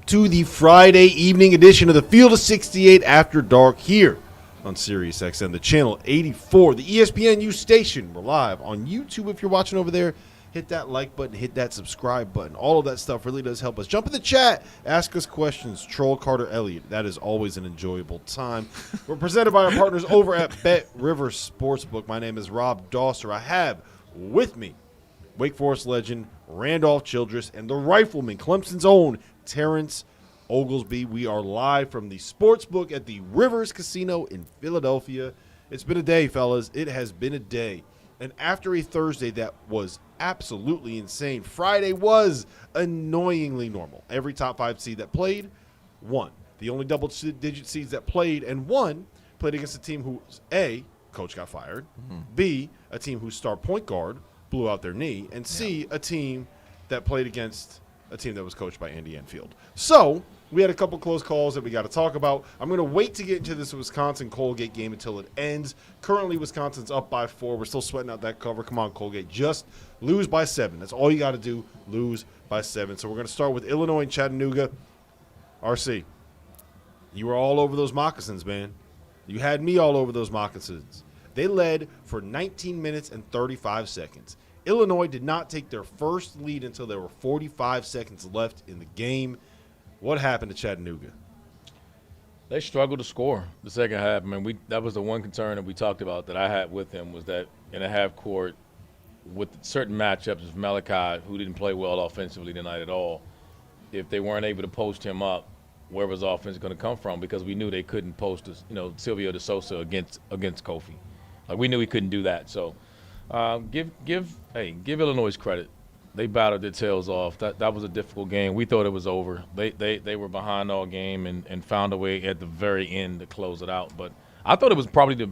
to the Friday evening edition of the Field of 68 After Dark here on Sirius XM, the channel 84, the ESPNU station. We're live on YouTube. If you're watching over there, hit that like button, hit that subscribe button. All of that stuff really does help us. Jump in the chat, ask us questions, troll Carter Elliott. That is always an enjoyable time. We're presented by our partners over at Bet River Sportsbook. My name is Rob Dauster. I have with me Wake Forest legend Randolph Childress and the Rifleman, Clemson's own Terrence Oglesby. We are live from the sportsbook at the Rivers Casino in Philadelphia. It's been a day, fellas. It has been a day. And after a Thursday that was absolutely insane, Friday was annoyingly normal. Every top 5 seed that played won. The only double-digit seeds that played and won played against a team whose A, coach got fired, B, a team whose star point guard blew out their knee, and C, a team that played against a team that was coached by Andy Enfield. So we had a couple close calls that we got to talk about. I'm going to wait to get into this Wisconsin-Colgate game until it ends. Currently, Wisconsin's up by 4. We're still sweating out that cover. Come on, Colgate. Just lose by 7. That's all you got to do, lose by 7. So we're going to start with Illinois and Chattanooga. RC, you were all over those moccasins, man. You had me all over those moccasins. They led for 19 minutes and 35 seconds. Illinois did not take their first lead until there were 45 seconds left in the game. What happened to Chattanooga? They struggled to score the second half. I mean, that was the one concern that we talked about that I had with him, was that in a half court with certain matchups with Malachi, who didn't play well offensively tonight at all, if they weren't able to post him up, where was offense going to come from? Because we knew they couldn't post, Silvio De Sousa against Kofi. Like, we knew he couldn't do that. So give Illinois credit. They battled their tails off. That was a difficult game. We thought it was over. They were behind all game and found a way at the very end to close it out. But I thought it was probably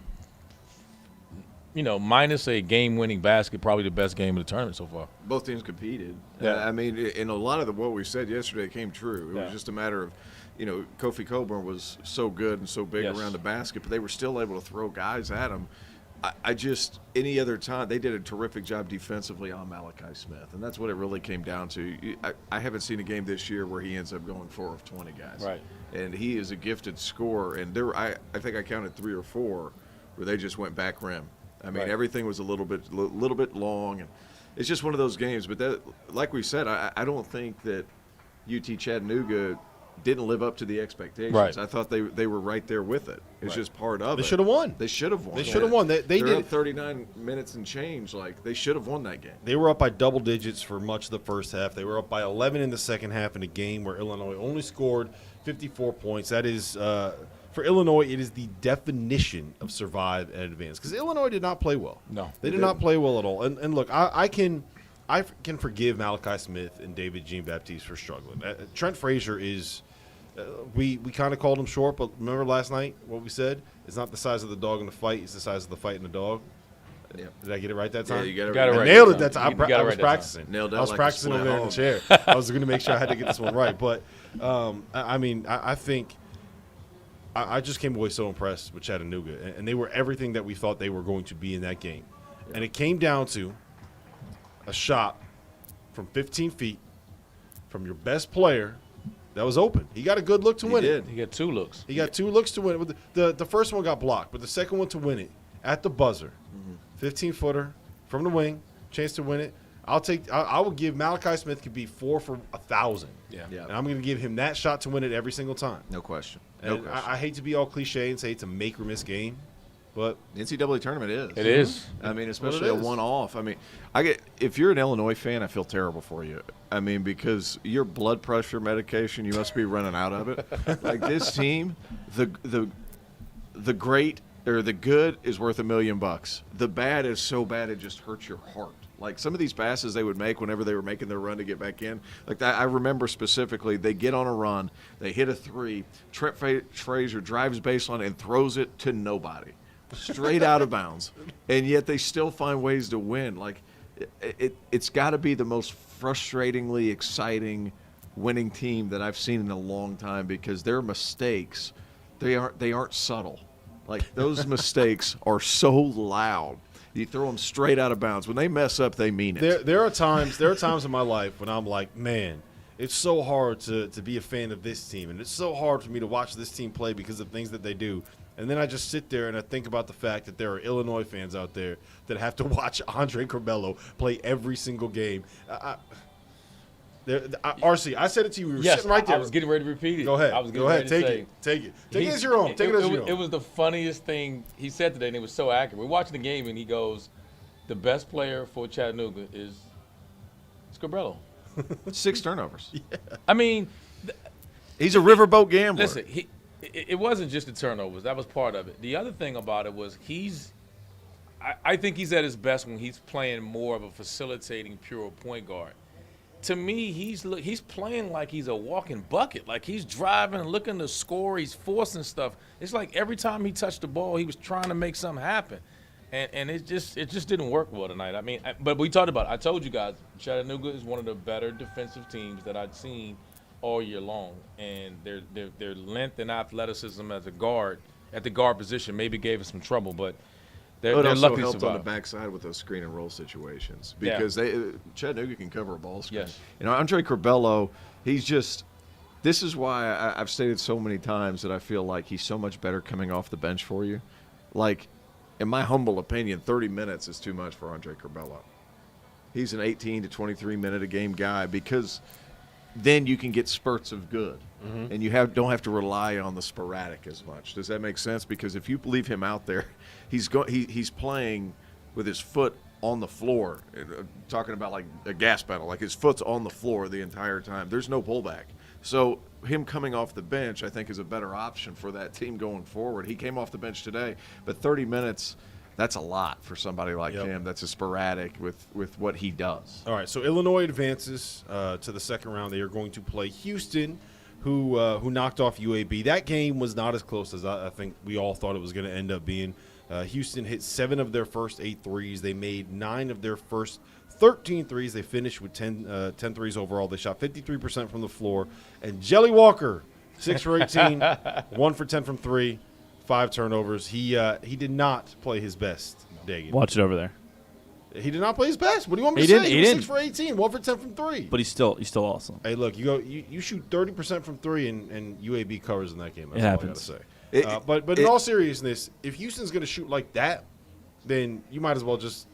minus a game-winning basket, probably the best game of the tournament so far. Both teams competed. Yeah. I mean, in a lot of what we said yesterday came true. It was just a matter of, Kofi Coburn was so good and so big around the basket, but they were still able to throw guys at him. Any other time, they did a terrific job defensively on Malachi Smith, and that's what it really came down to. I haven't seen a game this year where he ends up going 4 of 20 guys. Right. And he is a gifted scorer, and I think I counted 3 or 4 where they just went back rim. I mean, everything was a little bit long, and it's just one of those games. But like we said, I don't think that UT Chattanooga didn't live up to the expectations. Right. I thought they were right there with it. It's just part of it. They should have won. They should have won. They should have won. They They're did up 39 minutes and change. Like, they should have won that game. They were up by double digits for much of the first half. They were up by 11 in the second half in a game where Illinois only scored 54 points. That is, for Illinois, it is the definition of survive and advance. Because Illinois did not play well. No. They did not play well at all. And look, I can forgive Malachi Smith and David Jean-Baptiste for struggling. Trent Frazier is we kind of called him short, but remember last night what we said? It's not the size of the dog in the fight, it's the size of the fight in the dog. Yeah. Did I get it right that time? Yeah, you got it right. I nailed it that You time. got it I was right that practicing. time. Nailed that I was like a practicing over split there in the chair. hog. I was going to make sure I had to get this one right. But, I think I just came away so impressed with Chattanooga. And they were everything that we thought they were going to be in that game. Yeah. And it came down to a shot from 15 feet from your best player that was open. He got a good look to win it. He got 2 looks. He got 2 looks to win it. The first one got blocked, but the second one to win it at the buzzer, 15-footer from the wing, chance to win it. I will give Malachi Smith could be 4 for 1,000. Yeah. And I'm going to give him that shot to win it every single time. No question. And I hate to be all cliche and say it's a make or miss game, but The NCAA tournament is. It is. I mean, especially a is. one-off. I mean, if you're an Illinois fan, I feel terrible for you. I mean, because your blood pressure medication, you must be running out of it. Like, this team, the great or the good is worth $1 million. The bad is so bad it just hurts your heart. Like, some of these passes they would make whenever they were making their run to get back in. Like, that, I remember specifically, they get on a run, they hit a 3, Trent Frazier drives baseline and throws it to nobody. Straight out of bounds, and yet they still find ways to win. Like, it's got to be the most frustratingly exciting winning team that I've seen in a long time, because their mistakes, they aren't subtle. Like, those mistakes are so loud. You throw them straight out of bounds. When they mess up, they mean it. there are times in my life when I'm like, man, it's so hard to be a fan of this team, and it's so hard for me to watch this team play because of things that they do. And then I just sit there and I think about the fact that there are Illinois fans out there that have to watch Andre Curbelo play every single game. RC, I said it to you. We were sitting right there. I was getting ready to repeat it. Go ahead. Take it. Take it as your own. Take it as your own. It was the funniest thing he said today, and it was so accurate. We're watching the game, and he goes, the best player for Chattanooga is Curbelo. 6 turnovers. Yeah. I mean, he's a riverboat gambler. Listen, it wasn't just the turnovers. That was part of it. The other thing about it was I think he's at his best when he's playing more of a facilitating, pure point guard. To me, he's playing like he's a walking bucket. Like he's driving and looking to score. He's forcing stuff. It's like every time he touched the ball, he was trying to make something happen. And it just didn't work well tonight. I mean, but we talked about it. I told you guys, Chattanooga is one of the better defensive teams that I'd seen all year long. And their length and athleticism as a guard, at the guard position, maybe gave us some trouble. But they're lucky to helped survive. On the backside with those screen and roll situations because Chattanooga can cover a ball screen. Yes. You know, Andre Curbelo, this is why I've stated so many times that I feel like he's so much better coming off the bench for you. Like, in my humble opinion, 30 minutes is too much for Andre Curbelo. He's an 18 to 23 minute a game guy because then you can get spurts of good. Mm-hmm. And you don't have to rely on the sporadic as much. Does that make sense? Because if you leave him out there, he's playing with his foot on the floor, talking about like a gas pedal, like his foot's on the floor the entire time. There's no pullback. So him coming off the bench, I think, is a better option for that team going forward. He came off the bench today, but 30 minutes, that's a lot for somebody like him that's a sporadic with what he does. All right, so Illinois advances to the second round. They are going to play Houston, who knocked off UAB. That game was not as close as I think we all thought it was going to end up being. Houston hit 7 of their first 8 threes. They made 9 of their first 13 threes. They finished with 10 threes overall. They shot 53% from the floor. And Jelly Walker, 6 for 18, 1 for 10 from 3, 5 turnovers. He did not play his best, Dagan. Watch it over there. He did not play his best. What do you want me to say? He was 6 for 18, 1 for 10 from 3. But he's still awesome. Hey, look, you shoot 30% from 3, and UAB covers in that game. That's it all happens. I got to say. But in all seriousness, if Houston's going to shoot like that, then you might as well just,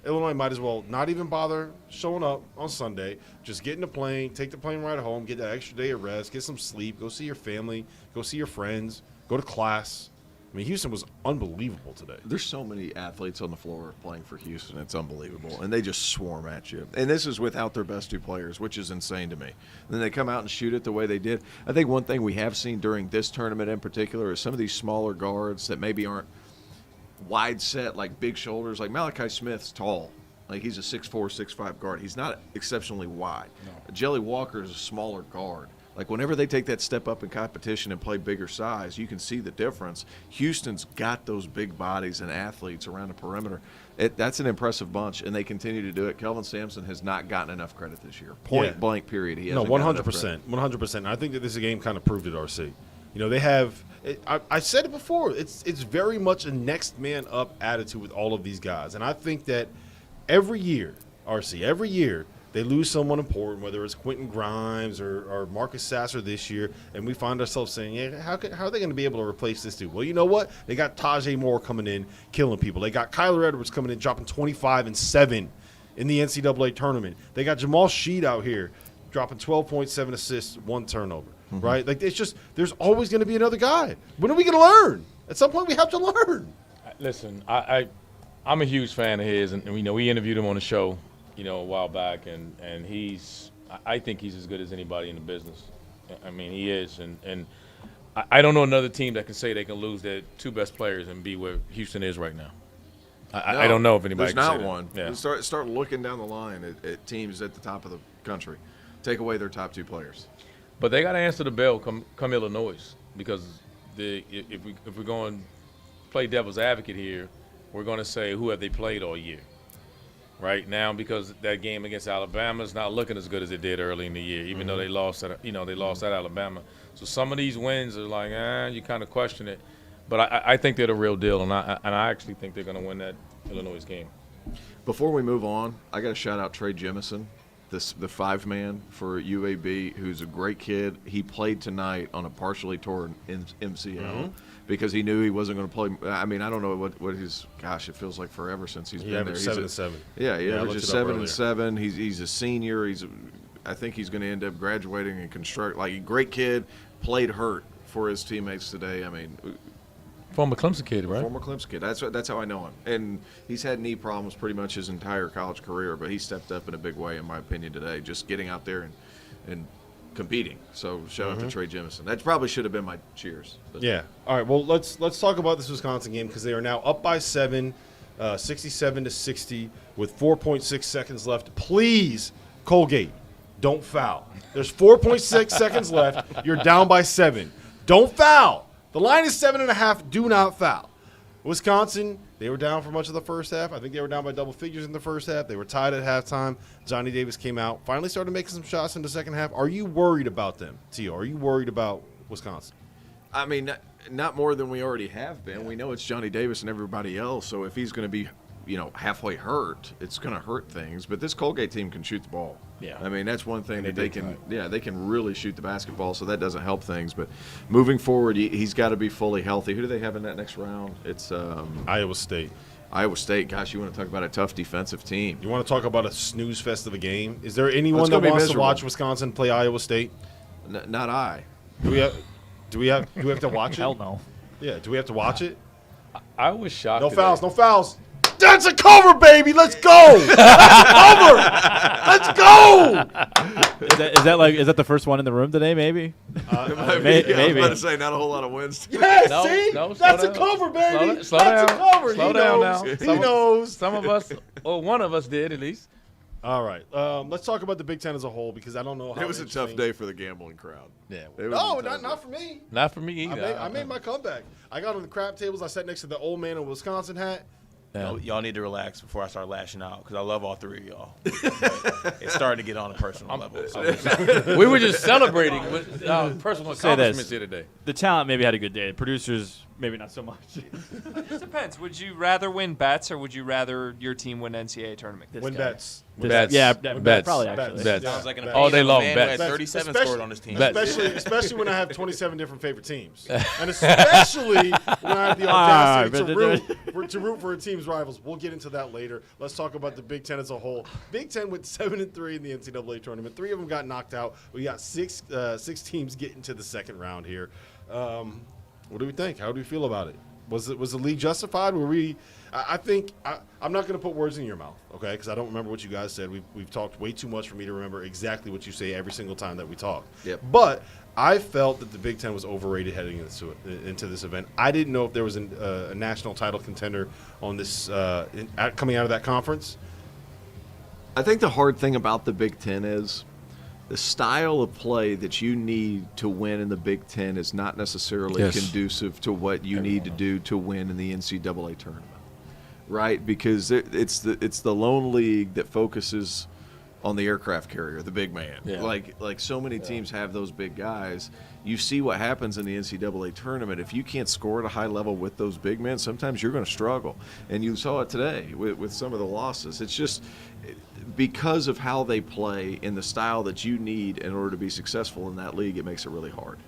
Illinois might as well not even bother showing up on Sunday. Just get in the plane, take the plane ride home, get that extra day of rest, get some sleep, go see your family, go see your friends, go to class. I mean, Houston was unbelievable today. There's so many athletes on the floor playing for Houston. It's unbelievable. And they just swarm at you. And this is without their best 2 players, which is insane to me. And then they come out and shoot it the way they did. I think one thing we have seen during this tournament in particular is some of these smaller guards that maybe aren't wide set, like big shoulders. Like Malachi Smith's tall. Like he's a 6'4", 6'5" guard. He's not exceptionally wide. No. Jelly Walker is a smaller guard. Like, whenever they take that step up in competition and play bigger size, you can see the difference. Houston's got those big bodies and athletes around the perimeter. That's an impressive bunch, and they continue to do it. Kelvin Sampson has not gotten enough credit this year. Point blank, period. He hasn't 100%. 100%. I think that this game kind of proved it, RC. They have I said it before. It's very much a next man up attitude with all of these guys. And I think that every year, RC, they lose someone important, whether it's Quentin Grimes or Marcus Sasser this year, and we find ourselves saying, how are they going to be able to replace this dude? Well, you know what? They got Tajay Moore coming in, killing people. They got Kyler Edwards coming in, dropping 25 and 7 in the NCAA tournament. They got Jamal Sheed out here, dropping 12.7 assists, 1 turnover, right? Like, it's just there's always going to be another guy. When are we going to learn? At some point, we have to learn. Listen, I'm a huge fan of his, and we interviewed him on the show, a while back, and I think he's as good as anybody in the business. I mean, he is, and I don't know another team that can say they can lose their 2 best players and be where Houston is right now. I don't know if anybody there's can say not one. Yeah. Start looking down the line at teams at the top of the country. Take away their top 2 players. But they got to answer the bell come Illinois, because if we're going to play devil's advocate here, we're going to say who have they played all year. Right now, because that game against Alabama is not looking as good as it did early in the year, even though they lost at Alabama. So some of these wins are like, you kind of question it. But I think they're the real deal, and I actually think they're going to win that Illinois game. Before we move on, I got to shout out Trey Jemison the 5-man for UAB, who's a great kid. He played tonight on a partially torn MCL because he knew he wasn't going to play. I mean, I don't know what his – gosh, it feels like forever since he's been there. 7-7. Yeah, he averages 7-7. Earlier. He's a senior. I think he's going to end up graduating and construct – like a great kid, played hurt for his teammates today. I mean – Former Clemson kid, right? Former Clemson kid. That's how I know him. And he's had knee problems pretty much his entire college career, but he stepped up in a big way, in my opinion, today, just getting out there and competing. So shout out to Trey Jemison. That probably should have been my cheers. But. Yeah. All right. Well, let's talk about this Wisconsin game because they are now up by 7, 67-60, with 4.6 seconds left. Please, Colgate, don't foul. There's 4.6 seconds left. You're down by 7. Don't foul. The line is 7.5. Do not foul. Wisconsin, they were down for much of the first half. I think they were down by double figures in the first half. They were tied at halftime. Johnny Davis came out, finally started making some shots in the second half. Are you worried about them, Tio? Are you worried about Wisconsin? I mean, not more than we already have been. We know it's Johnny Davis and everybody else, so if he's going to be, halfway hurt, it's going to hurt things. But this Colgate team can shoot the ball. Yeah. I mean, that's one thing that they can. Yeah, they can really shoot the basketball, so that doesn't help things. But moving forward, he's got to be fully healthy. Who do they have in that next round? It's Iowa State. Iowa State. Gosh, you want to talk about a tough defensive team? You want to talk about a snooze fest of a game? Is there anyone that wants to watch Wisconsin play Iowa State? Not I. Do we have to watch it? Hell no. Yeah. Do we have to watch it? I was shocked. No fouls. No fouls. That's a cover, baby. Let's go. That's a cover. Let's go. Is that the first one in the room today? Maybe. Maybe. I was about to say not a whole lot of wins. Yeah, No, see? no, That's slow a down. cover, baby. Slow That's down. a cover. Slow He down knows. now. He knows. Some of us, or one of us did at least. All right. Let's talk about the Big Ten as a whole because I don't know how It was a tough day for the gambling crowd. Yeah. No, not for me. Not for me either. I made my comeback. I got on the crap tables. I sat next to the old man in a Wisconsin hat. Y'all need to relax before I start lashing out because I love all three of y'all. It's starting to get on a personal level. So. We were just celebrating with personal Say this. accomplishments here today. The talent maybe had a good day. The producers maybe not so much. It depends. Would you rather win bets or would you rather your team win NCAA tournament? Win bets. Bets. Yeah, Bets. probably Bets. actually. Bets. Sounds like an Bets. opinion All day of a long, man bets. who had 37 Especially- scored on his team. Bets. Especially when I have 27 different favorite teams, and especially when I have the audacity to root for a team's rivals. We'll get into that later. Let's talk about the Big Ten as a whole. Big Ten went 7-3 in the NCAA tournament. 3 of them got knocked out. We got six teams getting to the second round here. What do we think? How do we feel about it? Was the league justified? Were we? I think I'm not going to put words in your mouth, okay? Because I don't remember what you guys said. We've talked way too much for me to remember exactly what you say every single time that we talk. Yep. But I felt that the Big Ten was overrated heading into this event. I didn't know if there was a national title contender on this coming out of that conference. I think the hard thing about the Big Ten is the style of play that you need to win in the Big Ten is not necessarily conducive to what you need to do to win in the NCAA tournament, right? Because it's the lone league that focuses on the aircraft carrier, the big man. Yeah. Like so many teams have those big guys. You see what happens in the NCAA tournament. If you can't score at a high level with those big men, sometimes you're going to struggle. And you saw it today with some of the losses. It's just because of how they play in the style that you need in order to be successful in that league, it makes it really hard.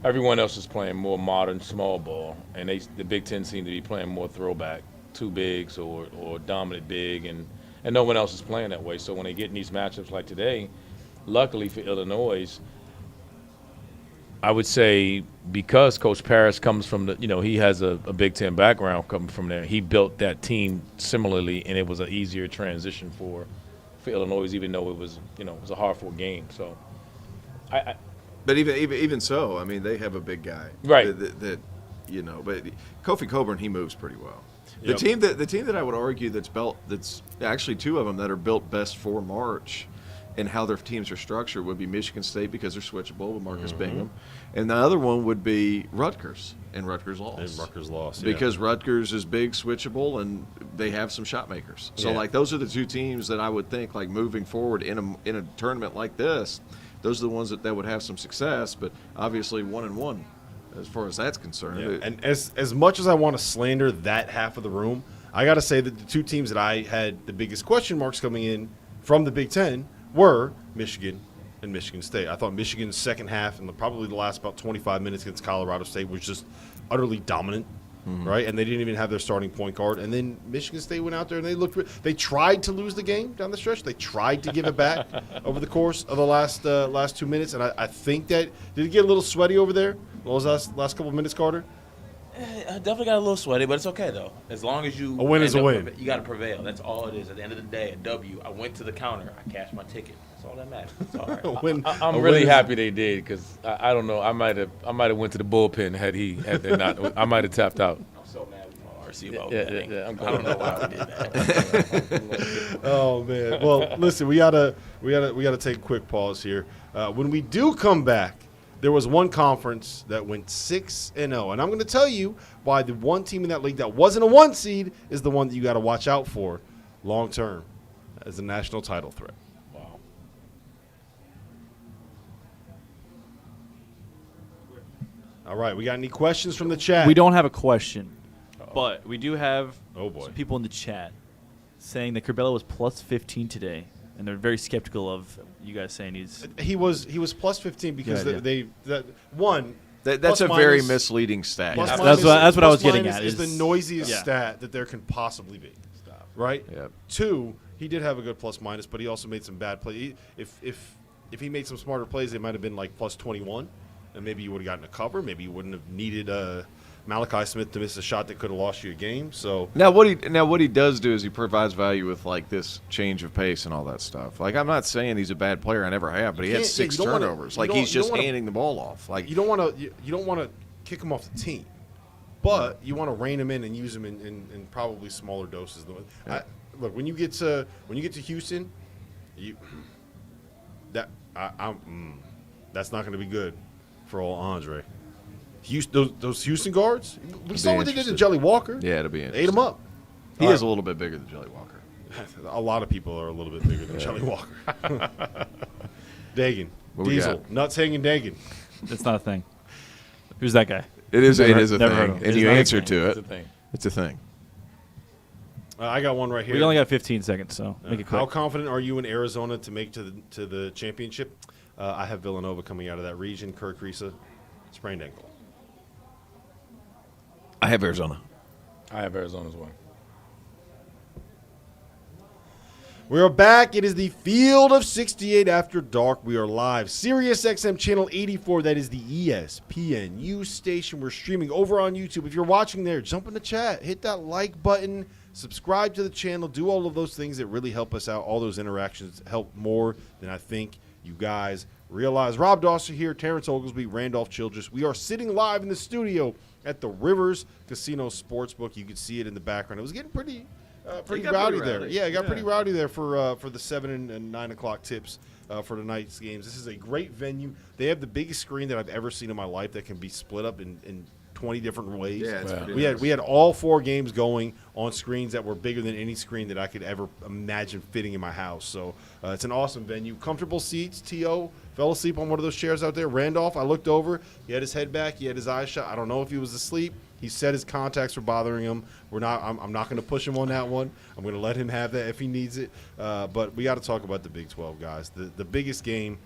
Everyone else is playing more modern small ball, and the Big Ten seem to be playing more throwback, two bigs or dominant big, and no one else is playing that way. So when they get in these matchups like today, luckily for Illinois, I would say because Coach Parrish comes from he has a Big Ten background coming from there. He built that team similarly, and it was an easier transition for Illinois, even though it was a hard-fought game. So, But even so, I mean, they have a big guy, Right. That but Kofi Coburn, he moves pretty well. Yep. The team that I would argue that's actually 2 of them that are built best for March and how their teams are structured would be Michigan State because they're switchable with Marcus Bingham, and the other one would be Rutgers, and Rutgers lost. And Rutgers lost Because Rutgers is big, switchable, and they have some shot makers. So Yeah. those are the 2 teams that I would think moving forward in a tournament like this. Those are the ones that would have some success, but obviously 1-1 as far as that's concerned. Yeah. And as much as I want to slander that half of the room, I got to say that the 2 teams that I had the biggest question marks coming in from the Big Ten were Michigan and Michigan State. I thought Michigan's second half and probably the last about 25 minutes against Colorado State was just utterly dominant, right? And they didn't even have their starting point guard. And then Michigan State went out there and they tried to lose the game down the stretch. They tried to give it back over the course of the last 2 minutes. And I think that did it get a little sweaty over there? What was last couple of minutes, Carter? I definitely got a little sweaty, but it's okay though. As long as you A win is a win. You got to prevail. That's all it is. At the end of the day, a W. I went to the counter. I cashed my ticket. That's all that matters. It's all right. I'm really happy they did because I don't know. I might have went to the bullpen had they not. I might have tapped out. I'm so mad with my RC about Yeah, I don't know why we did that. Oh man. Well, listen, we gotta take a quick pause here. When we do come back, there was one conference that went 6-0, and I'm going to tell you why the one team in that league that wasn't a 1 seed is the one that you got to watch out for long term as a national title threat. Wow. All right, we got any questions from the chat? We don't have a question, but we do have Oh, boy. some people in the chat saying that Curbelo was plus 15 today, and they're very skeptical of you guys saying He was plus 15 because That's a very misleading stat. Plus That's minus- what I plus was getting minus at, Is the is- noisiest yeah. stat that there can possibly be. Right? Yep. 2, he did have a good plus minus, but he also made some bad plays. If he made some smarter plays, they might have been like plus 21, and maybe you would have gotten a cover. Maybe you wouldn't have needed Malachi Smith to miss a shot that could have lost you a game. So Now what he does do is he provides value with like this change of pace and all that stuff. Like I'm not saying he's a bad player, I never have, but he had can't- 6 you don't wanna- turnovers. you Like don't- he's you don't just wanna- handing the ball off. Like you don't want to kick him off the team, but you want to rein him in and use him in probably smaller doses. Look, when you get to Houston, that's not going to be good for old Andre. Those Houston guards, we saw what they did to interesting. Jelly Walker. yeah, it'll be They interesting. ate him up. He All is right. a little bit bigger than Jelly Walker. A lot of people are a little bit bigger than Jelly Walker. Dagan, What we Diesel, got? nuts hanging Dagan. It's not a thing. Who's that guy? It is Never- a never heard thing, of him. and It's you not a answer thing. to That's it. the thing. It's a thing. I got one right here. We only got 15 seconds, so make it How quick. confident are you in Arizona to make to the championship? I have Villanova coming out of that region. Kirk Risa, sprained ankle. I have Arizona. I have Arizona's one. We are back. It is the Field of 68 After Dark. We are live. Sirius XM Channel 84. That is the ESPNU station. We're streaming over on YouTube. If you're watching there, jump in the chat. Hit that like button. Subscribe to the channel. Do all of those things that really help us out. All those interactions help more than I think you guys realize. Rob Dauster here. Terrence Oglesby. Randolph Childress. We are sitting live in the studio at the Rivers Casino Sportsbook. You can see it in the background. It was getting pretty got rowdy pretty there. rowdy. Yeah, it got Yeah. pretty rowdy there for the 7 and 9 o'clock tips for tonight's games. This is a great venue. They have the biggest screen that I've ever seen in my life that can be split up in 20 different ways. Yeah, it's Wow. pretty We nice. had all 4 games going on screens that were bigger than any screen that I could ever imagine fitting in my house. So it's an awesome venue. Comfortable seats. T.O. fell asleep on one of those chairs out there. Randolph, I looked over. He had his head back. He had his eyes shut. I don't know if he was asleep. He said his contacts were bothering him. I'm not going to push him on that one. I'm going to let him have that if he needs it. But we got to talk about the Big 12, guys. The biggest game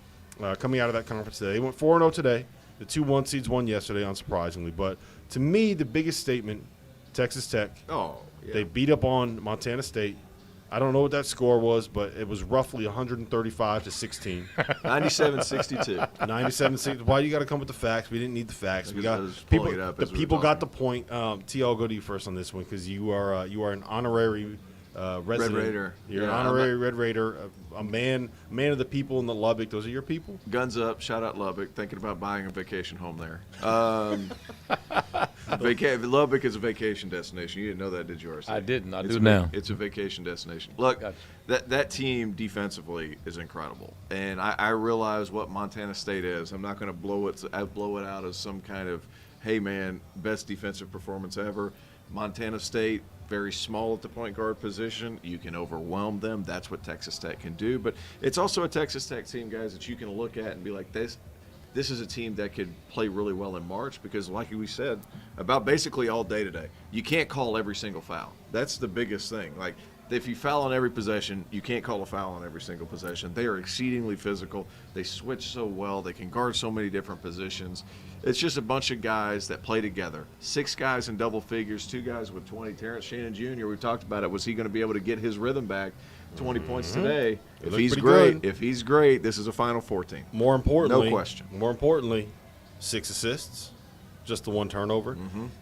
coming out of that conference today. They went 4-0 today. The 2 1 seeds won yesterday, unsurprisingly. But to me, the biggest statement, Texas Tech. Oh, yeah. They beat up on Montana State. I don't know what that score was, but it was roughly 135-16. 97-62. 97-6. Why you got to come with the facts? We didn't need the facts. We Because I got was people. pulling it up The as we were people got the talking. point. T. I'll go to you first on this one because you are an honorary resident. Raider. You're Yeah, an I'm honorary Red Raider, a man of the people in the Lubbock. Those are your people. Guns up, shout out Lubbock. Thinking about buying a vacation home there. Lubbock is a vacation destination. You didn't know that, did you, RC? I didn't. I It's do a now. It's a vacation destination. Look, Gotcha. that team defensively is incredible, and I realize what Montana State is. I'm not going to blow it out as some kind of, hey man, best defensive performance ever. Montana State, very small at the point guard position. You can overwhelm them. That's what Texas Tech can do. But it's also a Texas Tech team, guys, that you can look at and be like, this is a team that could play really well in March because, like we said, about basically all day today, you can't call every single foul. That's the biggest thing. Like, If you foul on every possession, you can't call a foul on every single possession. They are exceedingly physical. They switch so well. They can guard so many different positions. It's just a bunch of guys that play together. 6 guys in double figures, 2 guys with 20. Terrence Shannon Jr., we've talked about it. Was he going to be able to get his rhythm back? 20 points today. If he's great, this is a Final Four team. More importantly, no question. More importantly, 6 assists, just the 1 turnover.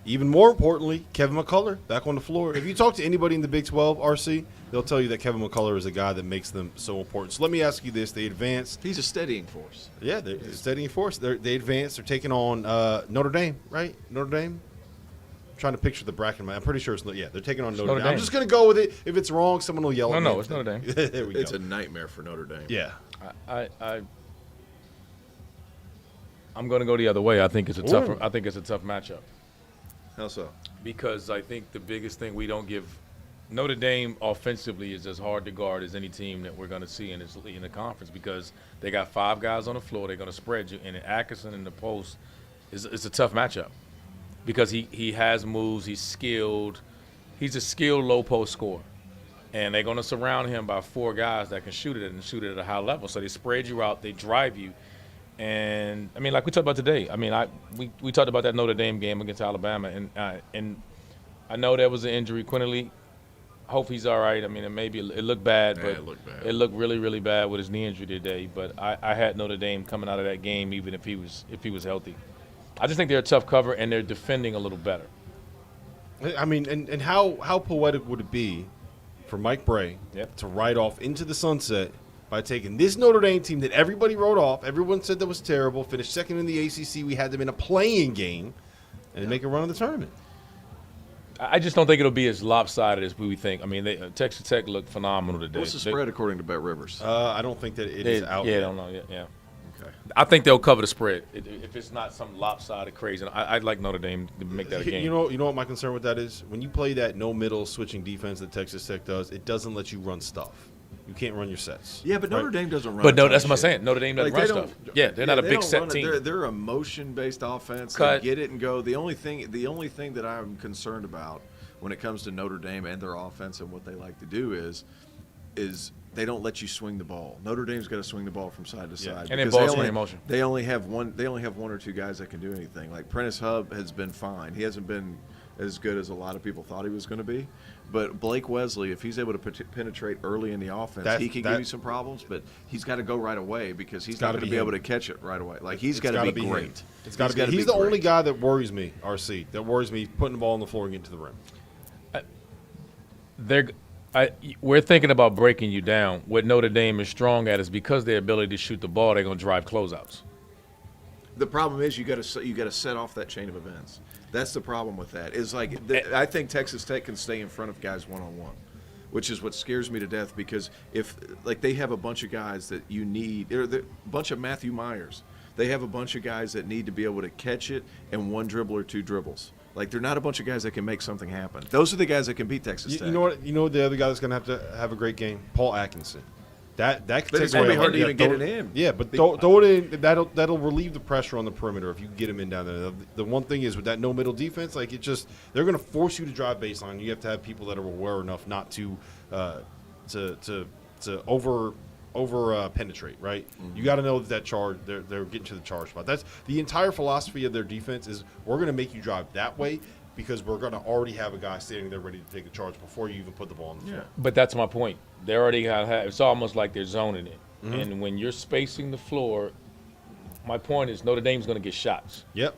Even more importantly, Kevin McCullough back on the floor. If you talk to anybody in the Big 12, RC, they'll tell you that Kevin McCullough is a guy that makes them so important. So let me ask you this: they advanced. He's a steadying force. Yeah, they're a steadying force. They advanced. They're taking on Notre Dame, right? Notre Dame. I'm trying to picture the bracket. I'm pretty sure it's they're taking on Notre Dame. I'm just going to go with it. If it's wrong, someone will yell at me. No, it's Notre Dame. There we go. It's a nightmare for Notre Dame. Yeah. I'm going to go the other way. I think it's a tough matchup. How so? Because I think the biggest thing we don't give Notre Dame offensively is as hard to guard as any team that we're going to see in the conference, because they got 5 guys on the floor. They're going to spread you, and Atkinson in the post is a tough matchup because he has moves. He's skilled. He's a skilled low post scorer, and they're going to surround him by 4 guys that can shoot it at a high level. So they spread you out. They drive you. And I mean, like we talked about today. I mean, we talked about that Notre Dame game against Alabama, and I know there was an injury. Quinerly, hope he's all right. I mean, it looked bad, but it looked really, really bad with his knee injury today. But I had Notre Dame coming out of that game, even if he was healthy. I just think they're a tough cover, and they're defending a little better. I mean, and how poetic would it be for Mike Bray to ride off into the sunset by taking this Notre Dame team that everybody wrote off, everyone said that was terrible, finished second in the ACC, we had them in a playing game, and make a run of the tournament. I just don't think it'll be as lopsided as we think. I mean, Texas Tech looked phenomenal today. What's the spread according to Bet Rivers? I don't think that it is out yet. yet. I don't know yet, yeah. Okay. I think they'll cover the spread if it's not some lopsided crazy. I'd like Notre Dame to make that a game. You know what my concern with that is? When you play that no-middle switching defense that Texas Tech does, it doesn't let you run stuff. You can't run your sets. Yeah, but Notre Dame doesn't run. But no, that's what I'm saying. Notre Dame doesn't run stuff. Yeah, they're not a big set team. They're a motion-based offense. They get it and go. The only thing that I'm concerned about when it comes to Notre Dame and their offense and what they like to do is they don't let you swing the ball. Notre Dame's got to swing the ball from side to side. And then ball's in motion. They only have one or 2 guys that can do anything. Like Prentice Hub has been fine. He hasn't been as good as a lot of people thought he was going to be. But Blake Wesley, if he's able to penetrate early in the offense, he can give you some problems. But he's got to go right away because he's not going to be able to catch it right away. Like he's got to be great. It's got to be. He's the only guy that worries me. RC that worries me putting the ball on the floor and getting to the rim. We're thinking about breaking you down. What Notre Dame is strong at is because their ability to shoot the ball, they're going to drive closeouts. The problem is you got to set off that chain of events. That's the problem with that. Is I think Texas Tech can stay in front of guys one-on-one, which is what scares me to death. Because if they have a bunch of guys that you need, a bunch of Matthew Myers. They have a bunch of guys that need to be able to catch it in 1 dribble or 2 dribbles. Like they're not a bunch of guys that can make something happen. Those are the guys that can beat Texas Tech. You know what? You know the other guy that's going to have a great game? Paul Atkinson. That could it's going to be hard to even get it in. Yeah, but throw it in. That'll relieve the pressure on the perimeter if you get him in down there. The one thing is with that no middle defense, like they're going to force you to drive baseline. You have to have people that are aware enough not to over penetrate, right? Mm-hmm. You got to know that charge. They're getting to the charge spot. That's the entire philosophy of their defense. Is we're going to make you drive that way because we're going to already have a guy standing there ready to take a charge before you even put the ball on the floor. But that's my point. They already have. It's almost like they're zoning it. Mm-hmm. And when you're spacing the floor, my point is Notre Dame's going to get shots. Yep.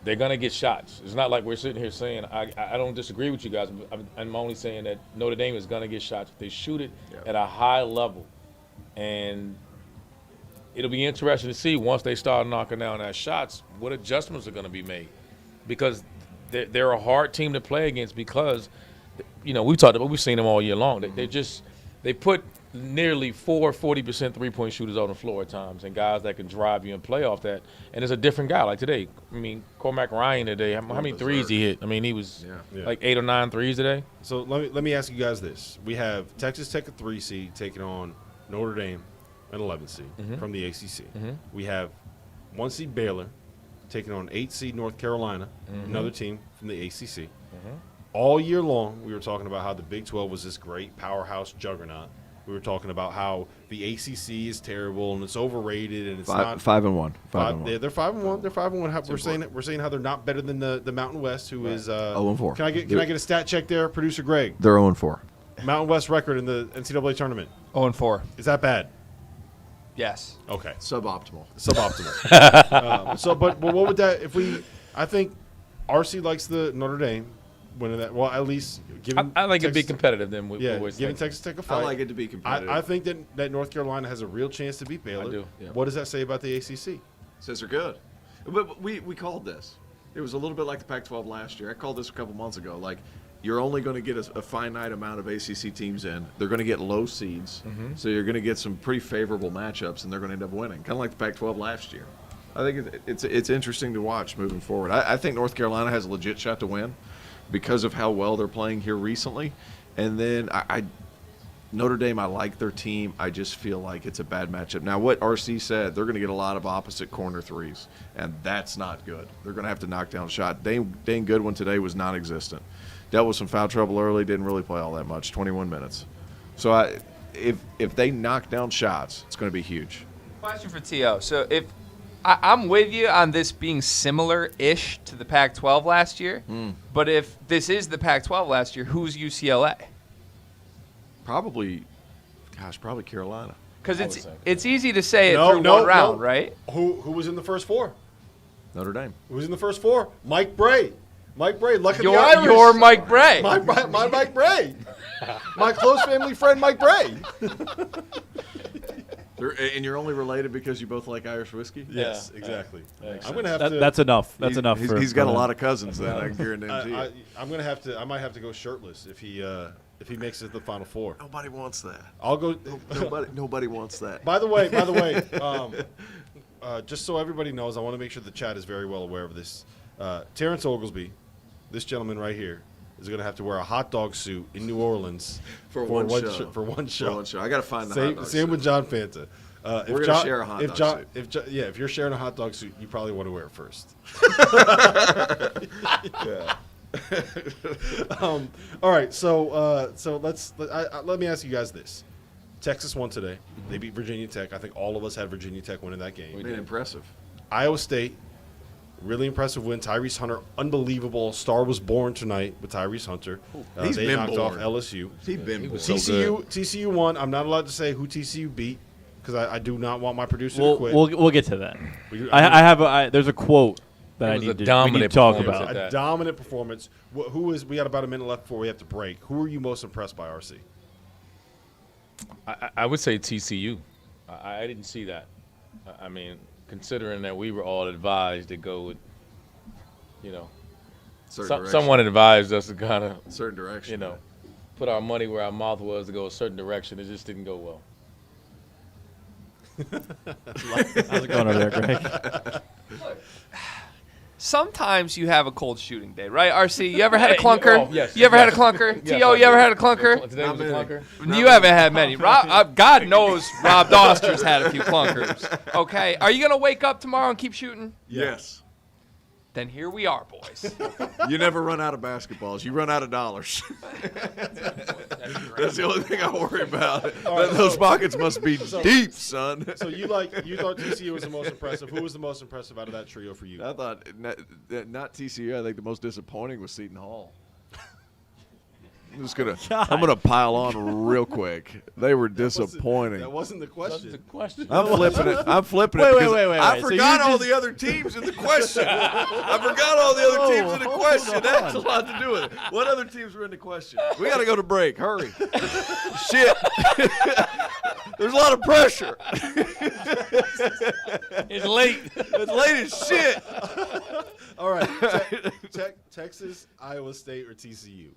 They're going to get shots. It's not like we're sitting here saying I don't disagree with you guys. I'm only saying that Notre Dame is going to get shots. They shoot it at a high level. And it'll be interesting to see once they start knocking down that shots, what adjustments are going to be made. Because they're a hard team to play against because, we've seen them all year long. They put nearly 40% three-point shooters on the floor at times and guys that can drive you and play off that. And it's a different guy. Like today, Cormac Ryan today, how many threes he hit? He was like 8 or 9 threes today. So let me ask you guys this. We have Texas Tech, a 3 seed, taking on Notre Dame, an 11 seed from the ACC. Mm-hmm. We have 1 seed Baylor taking on 8 seed North Carolina, another team from the ACC. Mm-hmm. all year long, we were talking about how the Big 12 was this great powerhouse juggernaut. We were talking about how the ACC is terrible and it's overrated and it's not 5-1. They're 5-1. They're 5-1. We're saying how they're not better than the Mountain West, who is 0-4. Can I get a stat check there, producer Greg? They're 0-4. Mountain West record in the NCAA tournament. 0-4. Is that bad? Yes. Okay. Suboptimal. But what would that if we? I think RC likes the Notre Dame winning that. Well, at least giving. I like it to be Texas- competitive. Then we Yeah, always giving think. Texas Tech a I fight. like it to be competitive. I think that North Carolina has a real chance to beat Baylor. I do, yeah. What does that say about the ACC? Says they're good. But we called this. It was a little bit like the Pac-12 last year. I called this a couple months ago. Like, you're only going to get a finite amount of ACC teams in. They're going to get low seeds. So you're going to get some pretty favorable matchups, and they're going to end up winning. Kind of like the Pac-12 last year. I think it's interesting to watch moving forward. I think North Carolina has a legit shot to win because of how well they're playing here recently. And then Notre Dame, I like their team. I just feel like it's a bad matchup. Now, what RC said, they're going to get a lot of opposite corner threes, and that's not good. They're going to have to knock down a shot. Dane Goodwin today was non-existent. Dealt with some foul trouble early, didn't really play all that much, 21 minutes. So if they knock down shots, it's going to be huge. Question for T.O. So if I'm with you on this being similar-ish to the Pac-12 last year, but if this is the Pac-12 last year, who's UCLA? Probably Carolina. Because I would say. it's easy to say it through one round, right? Who was in the first four? Notre Dame. Who was in the first four? Mike Bray. Luck of the Irish. You're Mike Bray. My Mike Bray. My close family friend Mike Bray. And you're only related because you both like Irish whiskey? Yes, Yeah. exactly. Yeah. I'm gonna have to. That's enough. That's enough. He's got a lot of cousins then. I can guarantee you. I'm gonna have to. I might have to go shirtless if he makes it to the Final Four. Nobody wants that. I'll go. Nobody wants that. By the way, just so everybody knows, I want to make sure the chat is very well aware of this. Terrence Oglesby, this gentleman right here, is going to have to wear a hot dog suit in New Orleans For one show. For one show. I got to find the hot dog Same with John Fanta. We're going to share a hot dog suit. If you're sharing a hot dog suit, you probably want to wear it first. Yeah. All right, so let me ask you guys this: Texas won today. They beat Virginia Tech. I think all of us had Virginia Tech winning that game. Impressive. Iowa State, really impressive win. Tyreese Hunter, unbelievable. Star was born tonight with Tyreese Hunter. He's they been knocked off born. LSU. He's been born. so TCU won. I'm not allowed to say who TCU beat because I do not want my producer to We'll, quit. we'll get to that. I There's a quote that It I was a need to dominant talk performance about. at that. a dominant performance. We got about a minute left before we have to break. Who are you most impressed by, RC? I would say TCU. I didn't see that. I mean, considering that we were all advised to go with, someone advised us to kind of, certain direction. put our money where our mouth was to go a certain direction. It just didn't go well. How's it going over there, Greg? Sometimes you have a cold shooting day, right? RC, you ever had a clunker? Yes. You ever had a clunker? T.O., you ever had a clunker? Today was a clunker? You haven't had many. Rob, God knows Rob Dauster's had a few clunkers. Okay, are you going to wake up tomorrow and keep shooting? Yes. Then here we are, boys. You never run out of basketballs. You run out of dollars. That's the only thing I worry about. Those pockets must be deep, son. So you thought TCU was the most impressive. Who was the most impressive out of that trio for you? I thought not TCU. I think the most disappointing was Seton Hall. I'm gonna pile on real quick. They were disappointing. That wasn't the question. I'm flipping it. Wait, because wait. I So forgot you're all just- the other teams in the question. I forgot all the other teams in the question. That has a lot to do with it. What other teams were in the question? We got to go to break. Hurry. Shit. There's a lot of pressure. It's late. It's late as shit. All right, Texas, Iowa State, or TCU?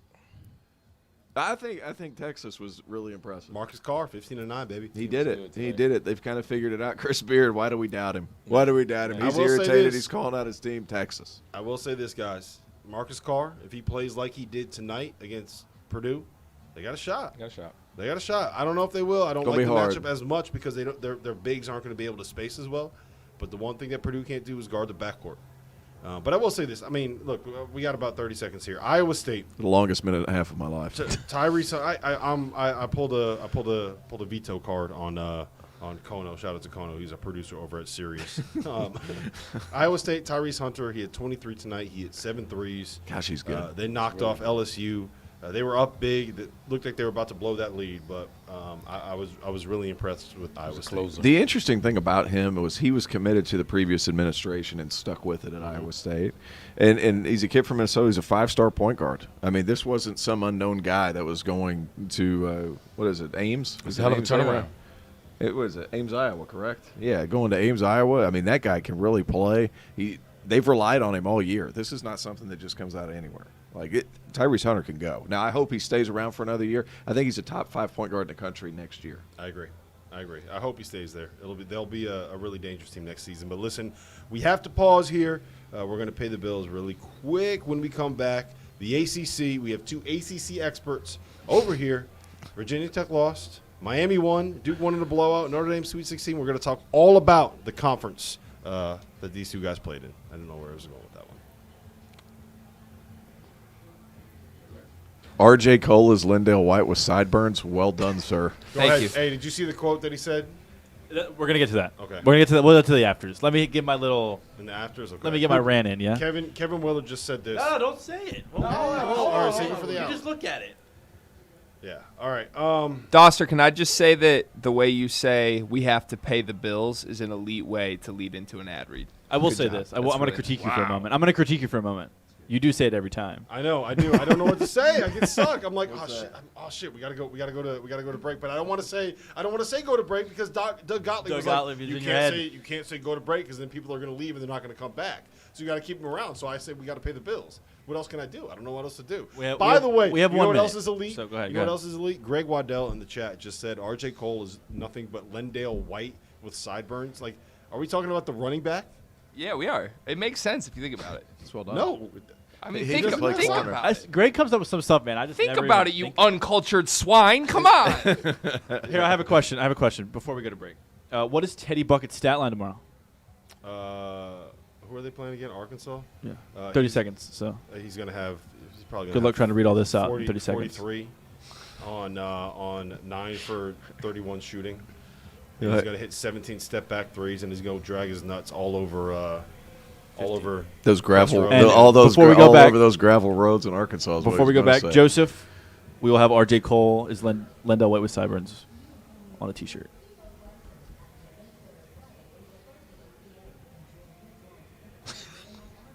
I think Texas was really impressive. Marcus Carr, 15-9, baby. He did it. He did it. They've kind of figured it out. Chris Beard, why do we doubt him? Why do we doubt him? I He's will say irritated. this. He's calling out his team, Texas. I will say this, guys. Marcus Carr, if he plays like he did tonight against Purdue, they got a shot. They got a shot. I don't know if they will. I don't Gonna like be the hard. matchup as much because their bigs aren't going to be able to space as well. But the one thing that Purdue can't do is guard the backcourt. But I will say this. I mean, look, we got about 30 seconds here. Iowa State. The longest minute and a half of my life. Tyreese, I pulled a veto card on Kono. Shout out to Kono. He's a producer over at Sirius. Iowa State, Tyreese Hunter. He had 23 tonight. He hit 7 threes. Gosh, he's good. They knocked off LSU. They were up big. It looked like they were about to blow that lead, but I was really impressed with Iowa State. The interesting thing about him was he was committed to the previous administration and stuck with it at Iowa State. And he's a kid from Minnesota. He's a 5-star point guard. I mean, this wasn't some unknown guy that was going to, what is it, Ames? It's a hell of a turnaround. It was Ames, Iowa, correct? Yeah, going to Ames, Iowa. I mean, that guy can really play. They've relied on him all year. This is not something that just comes out of anywhere. Tyreese Hunter can go. Now, I hope he stays around for another year. I think he's a top 5 point guard in the country next year. I agree. I hope he stays there. They'll be a really dangerous team next season. But listen, we have to pause here. We're going to pay the bills really quick when we come back. The ACC, we have 2 ACC experts over here. Virginia Tech lost. Miami won. Duke won in a blowout. Notre Dame Sweet 16. We're going to talk all about the conference that these 2 guys played in. I don't know where I was going with that one. R.J. Cole is Lindale White with sideburns. Well done, sir. Thank you. Hey, did you see the quote that he said? We're going to get to that. Okay. We're going to get to that. We'll get to the afters. Let me get my little In the afters? Okay. – let me get my rant in, yeah? Kevin Willard just said this. No, don't say it. All right, save it for the You out. just look at it. Yeah. All right. Dauster, can I just say that the way you say we have to pay the bills is an elite way to lead into an ad read? I will Good say job. this. I'm going to really- critique you for a moment. I'm going to critique you for a moment. You do say it every time. I know. I do. I don't know what to say. I get stuck. I'm like, oh shit. We gotta go to break. But I don't want to say go to break because Doug Gottlieb was Gottlieb like, is in your head. you can't say go to break because then people are gonna leave and they're not gonna come back. So you got to keep them around. So I said we got to pay the bills. What else can I do? I don't know what else to do. By the way, we have you know 1 what minute. else is elite? So go ahead. You know what else is elite? Greg Waddell in the chat just said R.J. Cole is nothing but Lindale White with sideburns. Like, are we talking about the running back? Yeah, we are. It makes sense if you think about it. That's well done. No. I mean, He think doesn't play corner. about it. Greg comes up with some stuff, man. I just Think never about it, even you think- uncultured swine. Come on. Here, I have a question before we go to break. What is Teddy Bucket's stat line tomorrow? Who are they playing again? Arkansas. Yeah. 30 30 seconds. So He's gonna have. He's probably gonna good luck have trying to read all this out 40, in 30 seconds. 43 on 9 for 31 shooting. Yeah. He's gonna hit 17 step back threes, and he's gonna drag his nuts all over. Those gravel, And all those before we go all back- over those gravel roads in Arkansas. Is what Before we he's go gonna back, say. Joseph, we will have R.J. Cole is Lindell White with sideburns on a T-shirt.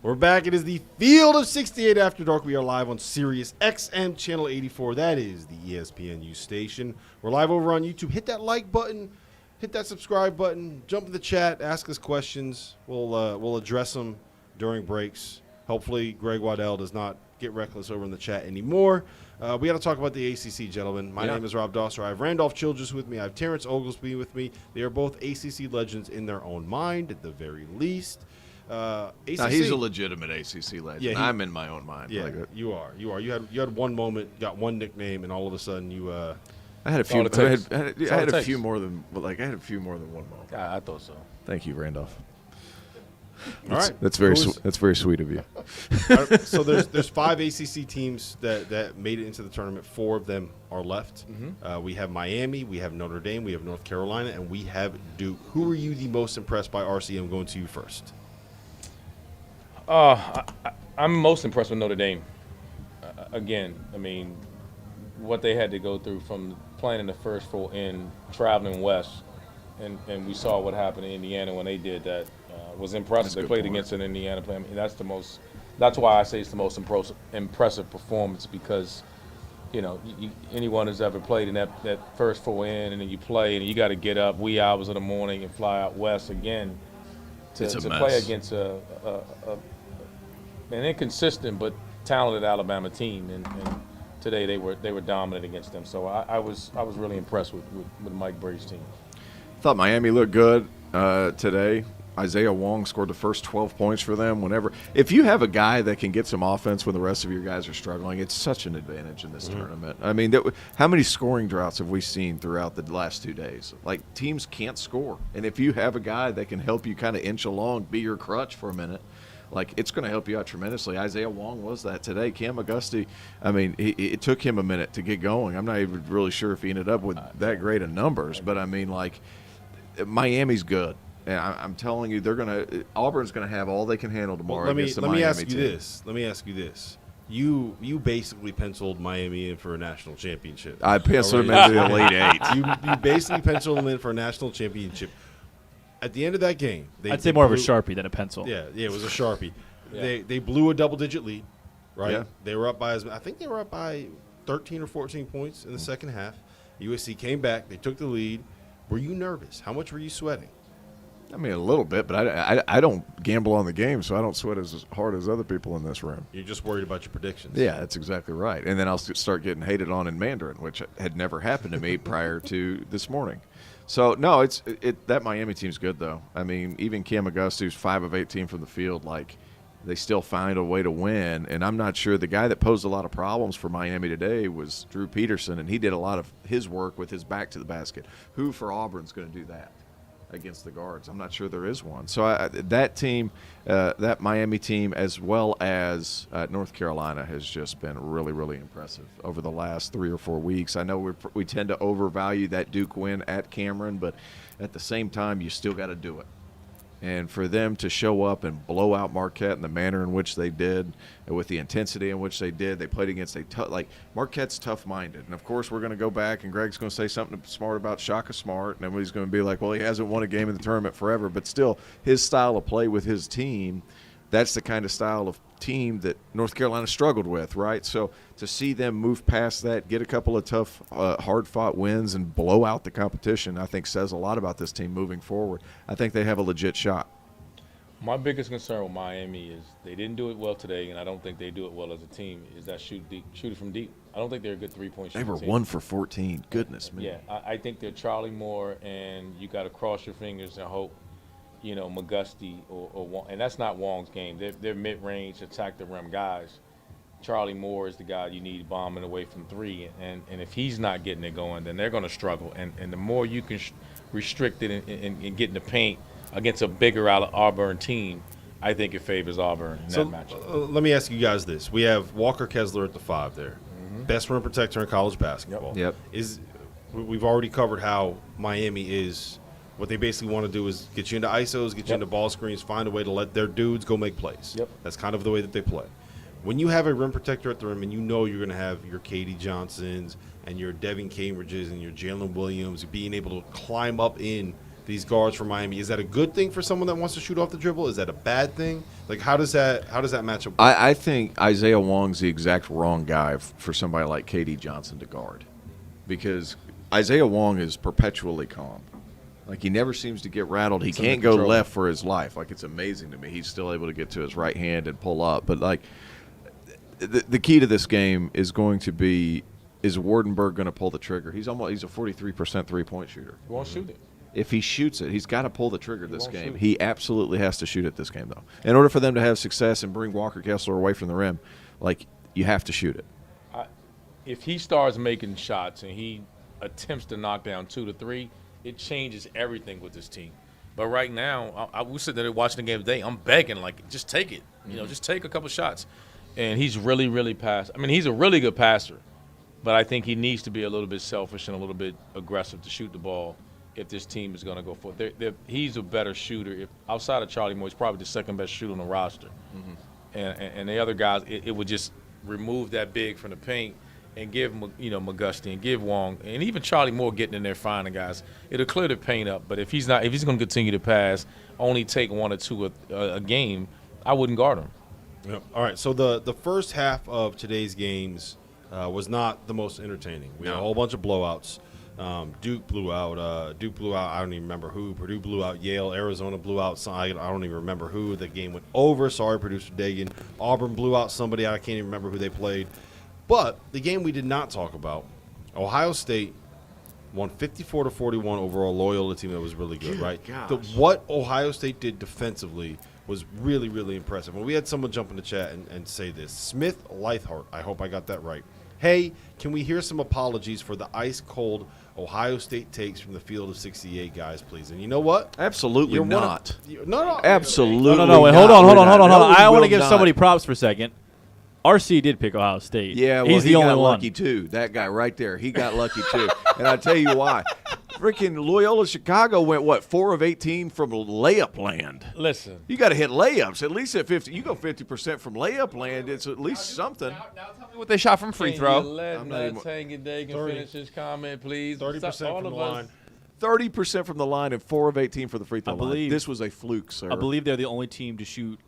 We're back. It is the Field of 68 After Dark. We are live on Sirius XM Channel 84. That is the ESPNU station. We're live over on YouTube. Hit that like button. Hit that subscribe button. Jump in the chat. Ask us questions. We'll address them during breaks. Hopefully, Greg Waddell does not get reckless over in the chat anymore. We got to talk about the ACC, gentlemen. My name is Rob Dauster. I have Randolph Childress with me. I have Terrence Oglesby with me. They are both ACC legends in their own mind, at the very least. ACC, Now, he's a legitimate ACC legend. Yeah, I'm in my own mind. Yeah, Like, you are. You had one moment, got one nickname, and all of a sudden you. I had a few. all it takes. I had That's all it a takes. few more than one moment. I thought so. Thank you, Randolph. All right, That's very sweet of you. So there's 5 ACC teams that made it into the tournament. 4 of them are left. We have Miami, we have Notre Dame, we have North Carolina, and we have Duke. Who are you the most impressed by, RC? I'm going to you first. I'm most impressed with Notre Dame. Again, I mean, what they had to go through from playing in the first full in traveling west, and we saw what happened in Indiana when they did that. Was impressive. They played against an Indiana play. I mean, that's why I say it's the most impressive performance because, anyone who's ever played in that first full in and then you play and you got to get up wee hours of the morning and fly out west again to play against an inconsistent but talented Alabama team. And today they were dominant against them. So I was really impressed with Mike Brady's team. Thought Miami looked good today. Isaiah Wong scored the first 12 points for them. If you have a guy that can get some offense when the rest of your guys are struggling, it's such an advantage in this tournament. I mean, how many scoring droughts have we seen throughout the last 2 days? Like, teams can't score. And if you have a guy that can help you kind of inch along, be your crutch for a minute, like, it's going to help you out tremendously. Isaiah Wong was that today. Cam Auguste, I mean, it took him a minute to get going. I'm not even really sure if he ended up with that great of numbers. But, I mean, like, Miami's good. And I'm telling you, Auburn's going to have all they can handle tomorrow against the Miami team. Let me ask you this. You basically penciled Miami in for a national championship. I penciled them into the Elite Eight. You basically penciled them in for a national championship. At the end of that game, I'd say more of a Sharpie than a pencil. Yeah, it was a Sharpie. They blew a double-digit lead, right? Yeah. They were up by 13 or 14 points in the second half. USC came back. They took the lead. Were you nervous? How much were you sweating? I mean, a little bit, but I don't gamble on the game, so I don't sweat as hard as other people in this room. You're just worried about your predictions. Yeah, that's exactly right. And then I'll start getting hated on in Mandarin, which had never happened to me prior to this morning. So, no, that Miami team's good, though. I mean, even Cam Auguste, who's 5 of 18 from the field, like, they still find a way to win. And I'm not sure the guy that posed a lot of problems for Miami today was Drew Peterson, and he did a lot of his work with his back to the basket. Who for Auburn's going to do that against the guards? I'm not sure there is one. So that team, that Miami team, as well as North Carolina, has just been really, really impressive over the last 3 or 4 weeks. I know we tend to overvalue that Duke win at Cameron, but at the same time, you still got to do it. And for them to show up and blow out Marquette in the manner in which they did, and with the intensity in which they did, they played against Marquette's tough-minded. And, of course, we're going to go back, and Greg's going to say something smart about Shaka Smart, and everybody's going to be like, well, he hasn't won a game in the tournament forever. But still, his style of play with his team, that's the kind of style of team that North Carolina struggled with, right? So to see them move past that, get a couple of tough, hard-fought wins and blow out the competition, I think says a lot about this team moving forward. I think they have a legit shot. My biggest concern with Miami is they didn't do it well today, and I don't think they do it well as a team, is that shoot it from deep. I don't think they're a good three-point shooting team. They were 1 for 14. Goodness me. Yeah, I think they're Charlie Moore, and you got to cross your fingers and hope, McGusty or Wong, and that's not Wong's game. They're mid-range, attack the rim guys. Charlie Moore is the guy you need bombing away from three, and if he's not getting it going, then they're going to struggle. And the more you can restrict it and get in the paint against a bigger Auburn team, I think it favors Auburn in that matchup. Let me ask you guys this. We have Walker Kessler at the 5 there. Mm-hmm. Best rim protector in college basketball. Yep. We've already covered how Miami is. What they basically want to do is get you into ISOs, get you into ball screens, find a way to let their dudes go make plays. Yep. That's kind of the way that they play. When you have a rim protector at the rim and you know you're going to have your Katie Johnsons and your Devin Cambridges and your Jalen Williams being able to climb up in these guards for Miami, is that a good thing for someone that wants to shoot off the dribble? Is that a bad thing? Like, how does that match up? I think Isaiah Wong's the exact wrong guy for somebody like Katie Johnson to guard, because Isaiah Wong is perpetually calm. Like, he never seems to get rattled. He can't go left for his life. Like, it's amazing to me. He's still able to get to his right hand and pull up. But, like, the key to this game is going to be, is Wardenberg going to pull the trigger? He's a 43% three-point shooter. He won't shoot it. If he shoots it, he's got to pull the trigger this game. He absolutely has to shoot it this game, though. In order for them to have success and bring Walker Kessler away from the rim, like, you have to shoot it. If he starts making shots and he attempts to knock down 2 to 3, it changes everything with this team. But right now, I was sitting there watching the game today. I'm begging, like, just take it. Just take a couple shots. And he's really, really he's a really good passer. But I think he needs to be a little bit selfish and a little bit aggressive to shoot the ball if this team is going to go for it. He's a better shooter. Outside of Charlie Moore, he's probably the second best shooter on the roster. Mm-hmm. And the other guys, it would just remove that big from the paint and give McGusty and give Wong and even Charlie Moore getting in there finding guys. It'll clear the paint up. But if he's going to continue to pass, only take 1 or 2 a game, I wouldn't guard him. Yep. All right. So the first half of today's games was not the most entertaining. We had a whole bunch of blowouts. Duke blew out. I don't even remember who. Purdue blew out Yale. Arizona blew out. I don't even remember who. The game went over. Sorry, producer Dagan. Auburn blew out somebody. I can't even remember who they played. But the game we did not talk about, Ohio State won 54-41 over a Loyola team that was really good, right? gosh. What Ohio State did defensively was really, really impressive. When we had someone jump in the chat and say this, Smith Leithart, I hope I got that right. Hey, can we hear some apologies for the ice-cold Ohio State takes from the field of 68 guys, please? And you know what? Absolutely You're one of- not. No. Absolutely. No, wait, not. hold on. We're not. I No, want we to give will somebody not. props for a second. RC did pick Ohio State. Yeah, well, he's he the only got one. lucky too. That guy right there, he got lucky too. And I tell you why. Freaking Loyola Chicago went 4 of 18 from layup land. Listen, You got to hit layups at least at 50. You go 50% from layup land. It's at least something. Now tell me what they shot from free can throw. you let I'm not Matt even- Tangendagan 30. finish his comment, please? 30% All from of the us- line. 30% from the line and 4 of 18 for the free throw line. believe- This was a fluke, sir. I believe they're the only team to shoot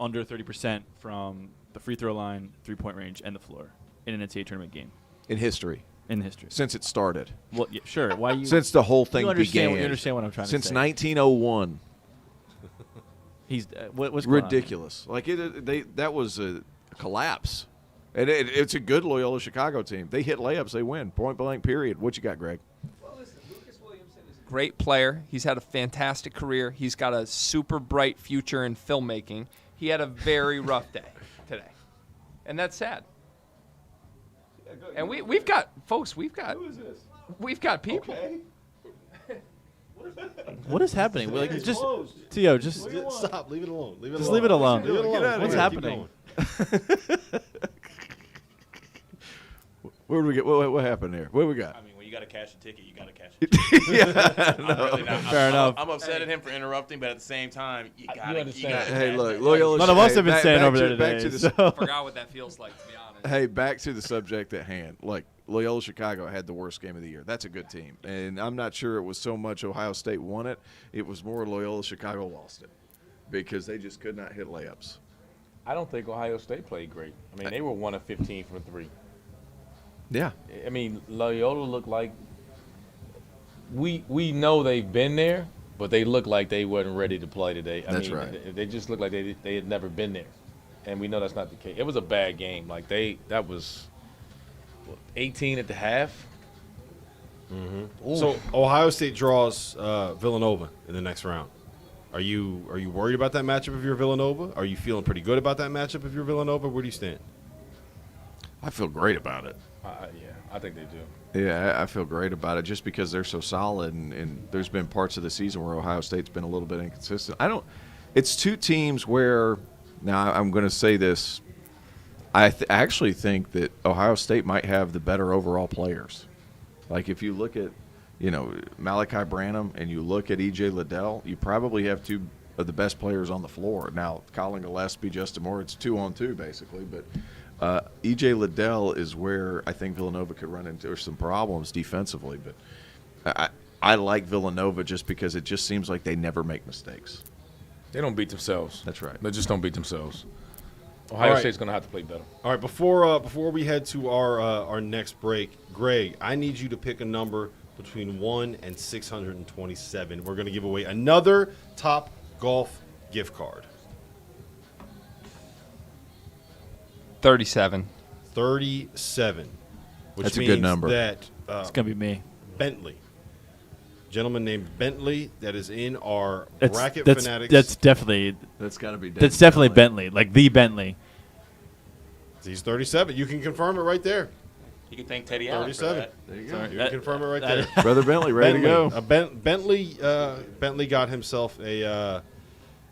under 30% from the free throw line, 3-point range, and the floor in an NCAA tournament game in history in history. since it started. Well, yeah, sure. Why you? Since the whole thing you understand, began. You understand what I'm trying Since to say? 1901. He's what's going on? Ridiculous. Like that was a collapse. And it's a good Loyola Chicago team. They hit layups, they win. Point blank, period. What you got, Greg? Great player. He's had a fantastic career. He's got a super bright future in filmmaking. He had a very rough day today, and that's sad. And we've got folks. We've got people. What is happening? Like, just Tio, just Stop. Leave it alone. Leave it just alone. leave it alone. Leave it alone. Get out of What's here. happening? Where do we get? What happened there? What do we got? I mean, when you got to cash a ticket, you got to cash a ticket. Yeah. I'm really not. Fair enough. I'm upset at him for interrupting, but at the same time, you got to understand. Hey, look, Loyola. None of us hey, have been back- staying back over to- there back today. to the so- Forgot what that feels like, to be honest. Hey, back to the subject at hand. Like, Loyola Chicago had the worst game of the year. That's a good team. And I'm not sure it was so much Ohio State won it. It was more Loyola Chicago lost it because they just could not hit layups. I don't think Ohio State played great. I mean, they were 1 of 15 from 3. Yeah. I mean, Loyola looked like we know they've been there, but they look like they weren't ready to play today. I That's mean, right. They just look like they had never been there, and we know that's not the case. It was a bad game. Like that was 18 at the half. So Ohio State draws Villanova in the next round. Are you worried about that matchup if you're Villanova? Are you feeling pretty good about that matchup if you're Villanova? Where do you stand? I feel great about it. Yeah, I think they do. Yeah, I feel great about it just because they're so solid, and there's been parts of the season where Ohio State's been a little bit inconsistent. It's two teams where, now I'm going to say this, I actually think that Ohio State might have the better overall players. Like if you look at, Malachi Branham and you look at E.J. Liddell, you probably have two of the best players on the floor. Now, Colin Gillespie, Justin Moore, it's 2-on-2 basically, but E.J. Liddell is where I think Villanova could run into some problems defensively. But I like Villanova just because it just seems like they never make mistakes. They don't beat themselves. That's right. They just don't beat themselves. Ohio right. State's going to have to play better. All right, before we head to our next break, Greg, I need you to pick a number between 1 and 627. We're going to give away another Top Golf gift card. 37. 37. Which That's a means good number. That It's gonna be me. Bentley, gentleman named Bentley, that is in our That's Bracket that's, Fanatics. that's definitely That's got to be. that's definitely Bentley, like the Bentley. He's 37. You can confirm it right there. You can thank Teddy Allen for 37. that. There you Sorry. go. You can confirm it right there. Brother Bentley, ready Bentley, to go. Bentley got himself a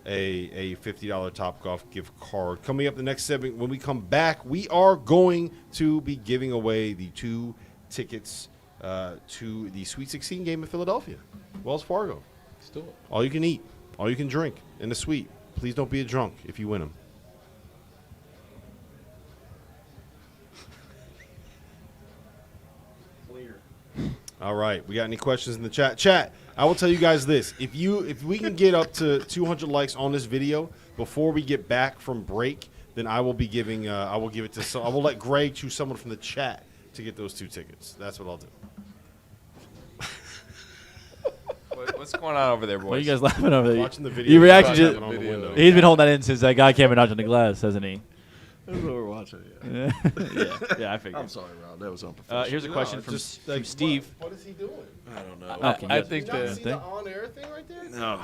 $50 Top Golf gift card. Coming up the next segment, when we come back, we are going to be giving away the 2 tickets to the Sweet 16 game in Philadelphia, Wells Fargo. Let's do it. All you can eat, all you can drink in the suite. Please don't be a drunk if you win them. All right, we got any questions in the chat? Chat, I will tell you guys this: if we can get up to 200 likes on this video before we get back from break, then I will be giving. I will give it to. I will let Greg choose someone from the chat to get those 2 tickets. That's what I'll do. What's going on over there, boys? What are you guys laughing over there? Watching the video. You reaction Watching just, it on the window. he's been holding that in since that guy came and knocked on the glass, hasn't he? That's what we're watching. Yeah. yeah, I figured. I'm sorry, Rob. That was unprofessional. Here's a question from Steve. What is he doing? I don't know. Okay, I you think Did you not that see the on-air thing right there? No.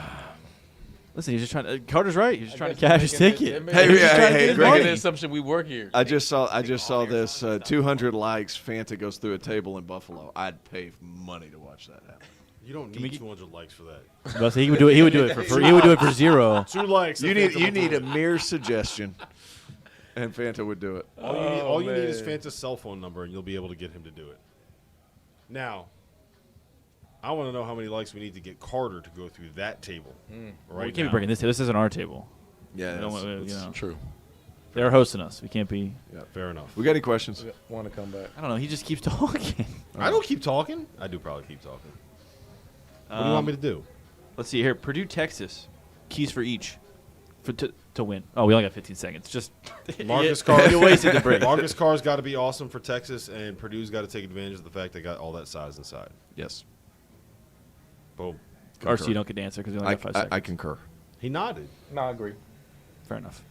Listen, he's just trying to. Carter's right. He's just trying to cash his ticket. Hey, He's just hey, trying to hey, get his Greg, money. the assumption we work here. I just saw this 200 likes. Fanta goes through a table in Buffalo. I'd pay money to watch that happen. You don't need 200 likes for that. Well, so he would do it. He would do it for free. He would do it for 0. 2 likes. You need a mere suggestion, and Fanta would do it. All you need is Fanta's cell phone number, and you'll be able to get him to do it. Now, I want to know how many likes we need to get Carter to go through that table. Well, we can't be breaking this. This isn't our table. Yeah, that's True. They're hosting us. We can't be. Yeah, fair enough. We got any questions? Want to come back? I don't know. He just keeps talking. I don't keep talking. I do probably keep talking. What do you want me to do? Let's see here. Purdue, Texas. Keys for each to win. Oh, we only got 15 seconds. Just Marcus Carr. You wasted the break. Marcus Carr's got to be awesome for Texas, and Purdue's got to take advantage of the fact they got all that size inside. Yes. Boom. RC, you don't get to answer because we only got 5 seconds. I concur. He nodded. No, I agree. Fair enough.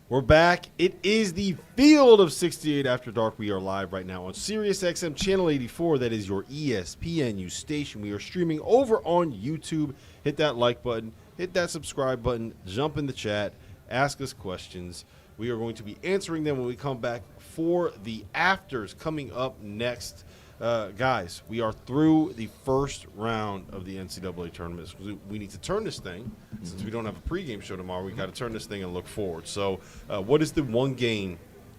We're back. It is the Field of 68 After Dark. We are live right now on Sirius XM Channel 84. That is your ESPNU station. We are streaming over on YouTube. Hit that like button. Hit that subscribe button. Jump in the chat. Ask us questions. We are going to be answering them when we come back for the afters coming up next. Guys, we are through the first round of the NCAA tournament. We need to turn this thing. Since we don't have a pregame show tomorrow, we got to turn this thing and look forward. So what is the one game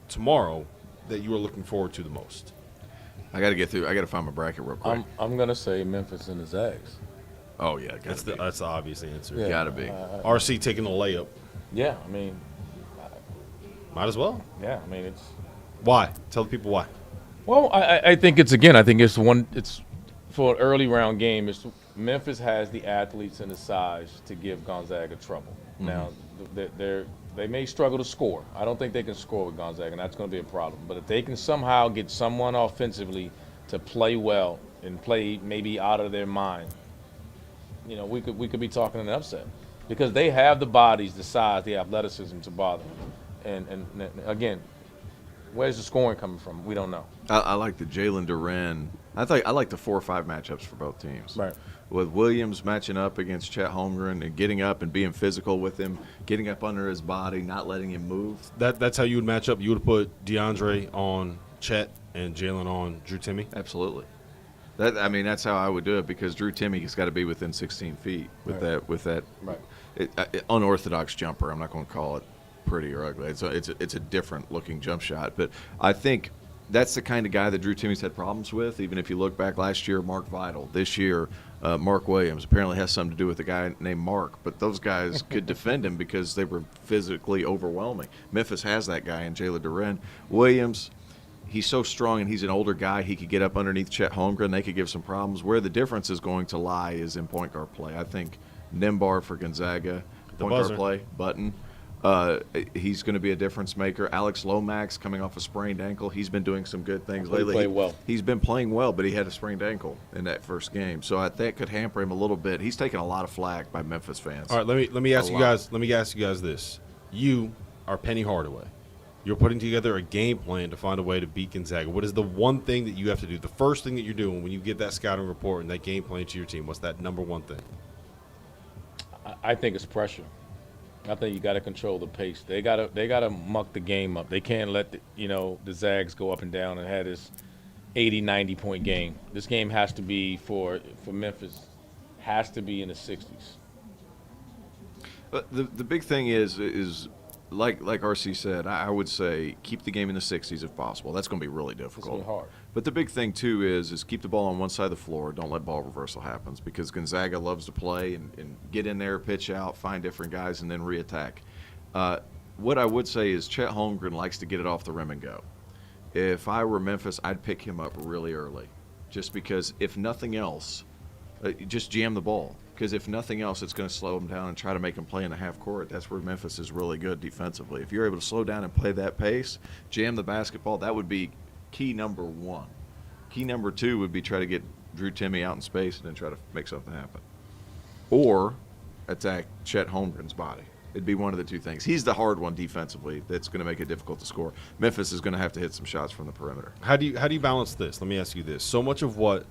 tomorrow that you are looking forward to the most? I got to get through. I got to find my bracket real quick. I'm gonna say Memphis and the Zags. Oh, yeah. That's the obvious answer. Yeah. Got to be. RC taking the layup. Yeah, I mean, Might as well. yeah, I mean it's. Why? Tell the people why. Well, I think it's it's for an early round game. Memphis has the athletes and the size to give Gonzaga trouble. Now, they may struggle to score. I don't think they can score with Gonzaga, and that's going to be a problem. But if they can somehow get someone offensively to play well and play maybe out of their mind, we could be talking an upset because they have the bodies, the size, the athleticism to bother them. And again, where's the scoring coming from? We don't know. I like the Jalen Duren. I like the 4 or 5 matchups for both teams. Right. With Williams matching up against Chet Holmgren and getting up and being physical with him, getting up under his body, not letting him move. That's how you would match up. You would have put DeAndre on Chet and Jalen on Drew Timme. Absolutely. That's how I would do it because Drew Timme has got to be within 16 feet with that unorthodox jumper. I'm not going to call it pretty or ugly. It's a different looking jump shot, but I think that's the kind of guy that Drew Timme's had problems with. Even if you look back last year, Mark Vidal. This year, Mark Williams apparently has something to do with a guy named Mark. But those guys could defend him because they were physically overwhelming. Memphis has that guy in Jalen Duren. Williams, he's so strong and he's an older guy. He could get up underneath Chet Holmgren. They could give some problems. Where the difference is going to lie is in point guard play. I think Nimbar for Gonzaga, point guard play, Button. He's going to be a difference maker. Alex Lomax coming off a sprained ankle. He's been doing some good things lately. Played well. He's been playing well, but he had a sprained ankle in that first game, so that could hamper him a little bit. He's taking a lot of flack by Memphis fans. All right, let me ask you guys. Let me ask you guys this: you are Penny Hardaway. You're putting together a game plan to find a way to beat Gonzaga. What is the one thing that you have to do? The first thing that you're doing when you get that scouting report and that game plan to your team. What's that number one thing? I think it's pressure. I think you got to control the pace. They got to muck the game up. They can't let the Zags go up and down and have this 80, 90 point game. This game has to be for Memphis has to be in the 60s. The big thing is like RC said, I would say keep the game in the 60s if possible. That's going to be really difficult. It's going to be hard. But the big thing, too, is keep the ball on one side of the floor. Don't let ball reversal happen because Gonzaga loves to play and get in there, pitch out, find different guys, and then reattack. What I would say is Chet Holmgren likes to get it off the rim and go. If I were Memphis, I'd pick him up really early just because, if nothing else, just jam the ball. Because if nothing else, it's going to slow him down and try to make him play in the half court. That's where Memphis is really good defensively. If you're able to slow down and play that pace, jam the basketball, that would be key number one. Key number two would be try to get Drew Timme out in space and then try to make something happen. Or attack Chet Holmgren's body. It'd be one of the two things. He's the hard one defensively that's going to make it difficult to score. Memphis is going to have to hit some shots from the perimeter. How do you balance this? Let me ask you this. So much of what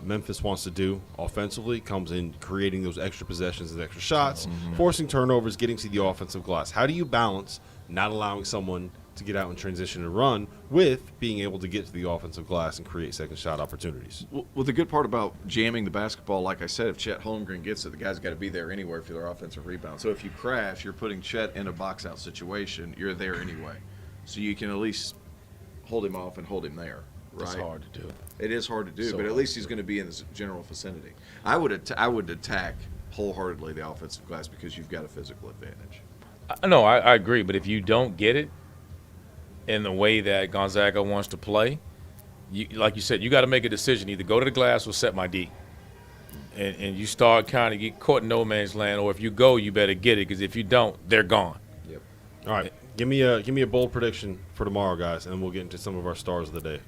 Memphis wants to do offensively comes in creating those extra possessions and extra shots, forcing turnovers, getting to the offensive glass. How do you balance not allowing someone to get out and transition and run with being able to get to the offensive glass and create second shot opportunities? Well, the good part about jamming the basketball, like I said, if Chet Holmgren gets it, the guy's got to be there anyway for their offensive rebound. So if you crash, you're putting Chet in a box-out situation. You're there anyway. So you can at least hold him off and hold him there. Right? It's hard to do. It is hard to do, So but at hard least to he's do. going to be in the general vicinity. I would attack wholeheartedly the offensive glass because you've got a physical advantage. No, I agree. But if you don't get it in the way that Gonzaga wants to play, like you said, you got to make a decision. Either go to the glass or set my D. And you start kind of get caught in no man's land, or if you go, you better get it, because if you don't, they're gone. Yep. All right, give me a bold prediction for tomorrow, guys, and then we'll get into some of our stars of the day.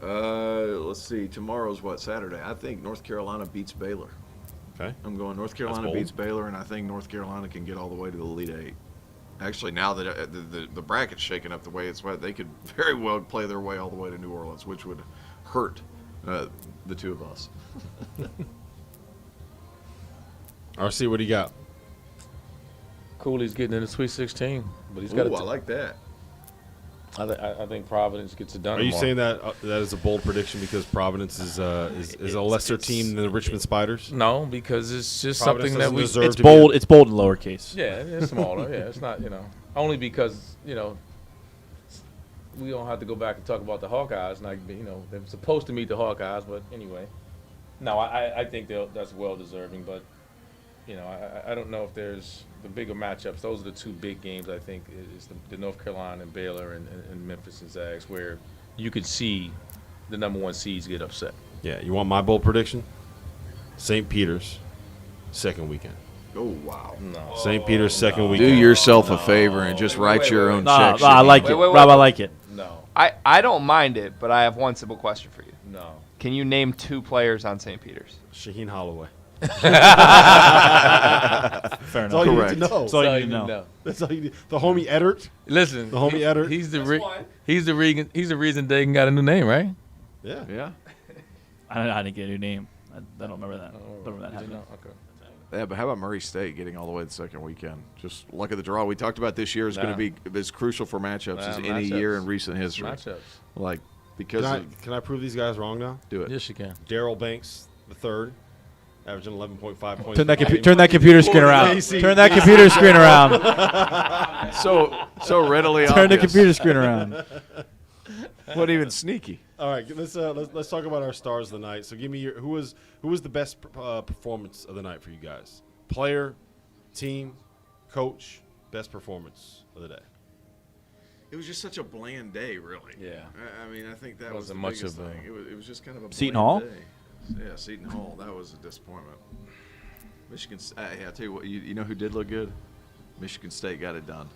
Let's see. Tomorrow's what, Saturday? I think North Carolina beats Baylor. Okay. I'm going North Carolina bold. beats Baylor, and I think North Carolina can get all the way to the Elite Eight. Actually, now that the bracket's shaking up the way it's wet, they could very well play their way all the way to New Orleans, which would hurt the two of us. RC, what do you got? Cooley's getting in the Sweet 16, but he's got Ooh, to. I like that. I think Providence gets it done. Are you tomorrow. saying that is a bold prediction because Providence is a lesser team than the Richmond Spiders? No, because it's just Providence something that doesn't we. deserve It's to bold. be It's bold in lowercase. Yeah, it's smaller. Yeah, it's not. Only because we don't have to go back and talk about the Hawkeyes. Like they're supposed to meet the Hawkeyes, but anyway. No, I think that's well deserving, but I don't know if there's the bigger matchups. Those are the two big games, I think, is the North Carolina and Baylor and Memphis and Zags, where you could see the number one seeds get upset. Yeah, you want my bold prediction? St. Peter's, second weekend. Oh, wow. No. St. Peter's, second Do weekend. yourself a favor and just write your own Nah, check. I like it. Wait, Rob, I like it. No. I don't mind it, but I have one simple question for you. No. Can you name 2 players on St. Peter's? Shaheen Holloway. Fair That's enough. all you need Correct. to know. That's all you need to know. That's all you need. The homie Eddard. Listen, The homie Eddard. He's the one. he's the reason Dayton got a new name, right? Yeah. Yeah. I didn't get a new name. I don't remember that. Don't remember that happening. Okay. Yeah, but how about Murray State getting all the way to the second weekend? Just luck of the draw. We talked about this year is going to be as crucial for matchups as any matchups. year in recent history. Matchups. Like, because Can I prove these guys wrong now? do it. Yes, you can. Daryl Banks, the third, averaging 11.5 points. Turn that, per game. turn that computer screen around. Casey. Turn that computer screen around. So readily Turn the obvious. computer screen around. Wasn't even sneaky. All right, let's talk about our stars of the night. So give me who was the best performance of the night for you guys? Player, team, coach, best performance of the day. It was just such a bland day, really. Yeah. I mean, I think that was the Wasn't much biggest of a- thing. It was just kind of a Seton bland Hall? day. Yeah, Seton Hall. That was a disappointment. Michigan. I tell you what. You know who did look good? Michigan State got it done.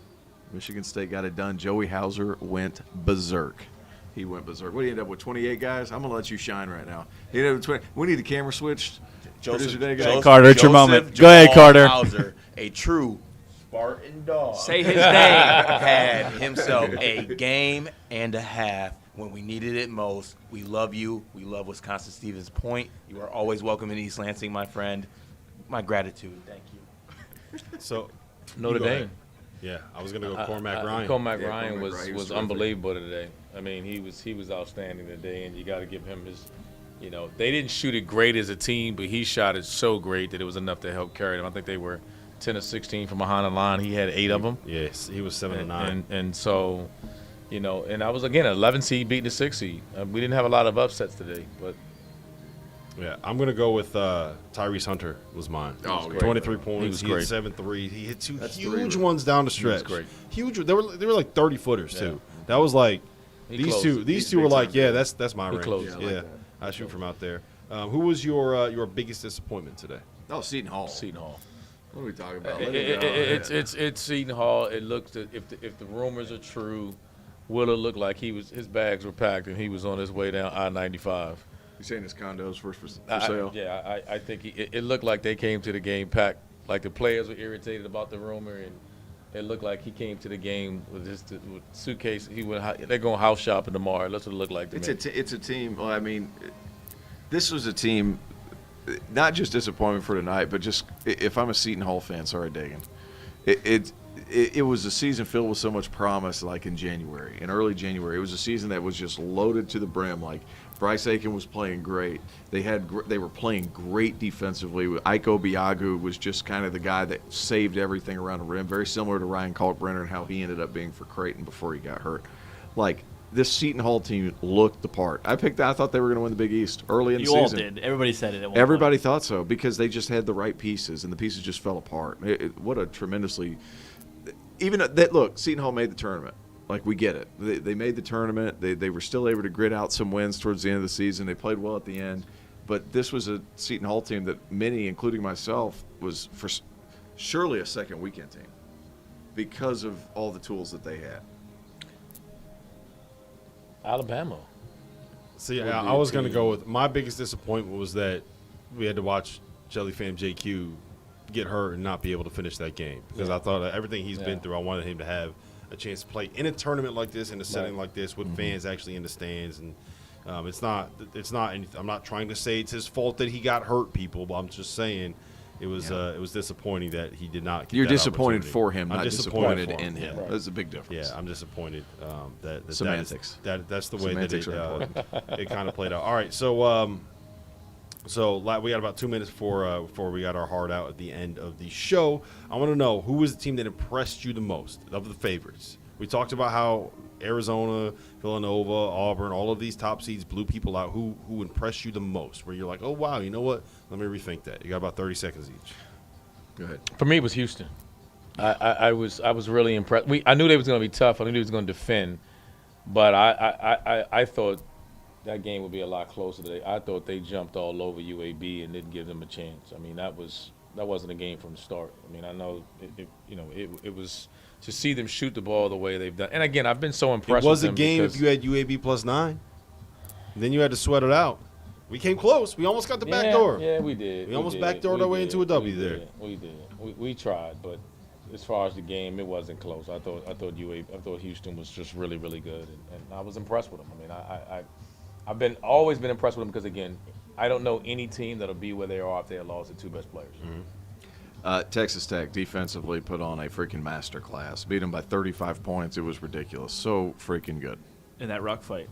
Michigan State got it done. Joey Hauser went berserk. He went berserk. What did he end up with? 28 guys. I'm gonna let you shine right now. He ended up with 20. We need the camera switched. Producer Day guy. Carter, it's your moment. Go ahead, Carter. Hauser, a true Spartan dog. Say his name. Had himself a game and a half when we needed it most. We love you. We love Wisconsin Stevens Point. You are always welcome in East Lansing, my friend. My gratitude. Thank you. So Notre go ahead. Dame. Yeah, I was gonna go Cormac Ryan. Cormac Yeah, Ryan Cormac was Ryan was terrific. unbelievable today. I mean, he was outstanding today, and you got to give him his. They didn't shoot it great as a team, but he shot it so great that it was enough to help carry them. I think they were 10 of 16 from behind the line. He had 8 of them. Yes, he was 7 to 9. And so, and I was, again, an 11 seed beating a 6 seed. We didn't have a lot of upsets today, but Yeah, I'm gonna go with Tyreese Hunter was mine. Oh, great. 23 points. He was hit great. 7 threes. He hit 2 That's huge 3. ones down the stretch. great. Huge. They were like 30 footers too. That was like He these closed two. it. These He's two were big like, time, yeah, yeah. that's my He range. closed Yeah, it. I like that. I shoot from out there. Who was your biggest disappointment today? Oh, Seton Hall. Seton Hall. What are we talking about? It's Seton Hall. It looks if the rumors are true, will it look like his bags were packed and he was on his way down I-95? You saying his condos for I sale? think it looked like they came to the game packed Like the players were irritated about the rumor, and it looked like he came to the game with with suitcase. They're going house shopping tomorrow. That's what it looked like to me. It's a team. Well, I mean, this was a team. Not just disappointment for tonight, but just if I'm a Seton Hall fan, sorry, Dagan. It was a season filled with so much promise, like in early January. It was a season that was just loaded to the brim. Like Bryce Aiken was playing great. They were playing great defensively. Iko Biagu was just kind of the guy that saved everything around the rim, very similar to Ryan Kalkbrenner and how he ended up being for Creighton before he got hurt. Like, this Seton Hall team looked the part. I thought they were going to win the Big East early in the season. You all did. Everybody said it. Everybody thought so because they just had the right pieces, and the pieces just fell apart. What a tremendously – even that, look, Seton Hall made the tournament. Like, we get it. They made the tournament. They were still able to grit out some wins towards the end of the season. They played well at the end. But this was a Seton Hall team that many, including myself, was for surely a second weekend team because of all the tools that they had. Alabama. See, I was going to go with my biggest disappointment was that we had to watch Jelly Fam JQ get hurt and not be able to finish that game because I thought everything he's been through, I wanted him to have a chance to play in a tournament like this, in a setting like this, with fans actually in the stands. And it's not anything. I'm not trying to say it's his fault that he got hurt, people, but I'm just saying it was disappointing that he did not get You're that disappointed opportunity. for him, I'm not disappointed in him. Right. There's a big difference. Yeah, I'm disappointed that Semantics. That's the way Semantics that are important. it kind of played out. All right, so we got about 2 minutes before we got our heart out at the end of the show. I want to know, who was the team that impressed you the most of the favorites? We talked about how Arizona, Villanova, Auburn, all of these top seeds blew people out. Who impressed you the most? Where you're like, oh wow, you know what? Let me rethink that. You got about 30 seconds each. Go ahead. For me, it was Houston. I was really impressed. I knew they was going to be tough. I knew they was going to defend, but I thought that game would be a lot closer today. I thought they jumped all over UAB and didn't give them a chance. I mean, that wasn't a game from the start. I mean, I know it was to see them shoot the ball the way they've done. And again, I've been so impressed. It was with a them game if you had UAB +9. Then you had to sweat it out. We came close. We almost got the back door. Yeah, we did. We almost backdoored our way into a W there. We did. We tried, but as far as the game, it wasn't close. I thought Houston was just really, really good, and I was impressed with them. I mean, I've always been impressed with them because, again, I don't know any team that'll be where they are if they had lost the two best players. Mm-hmm. Texas Tech defensively put on a freaking masterclass. Beat them by 35 points. It was ridiculous. So freaking good. In that rock fight.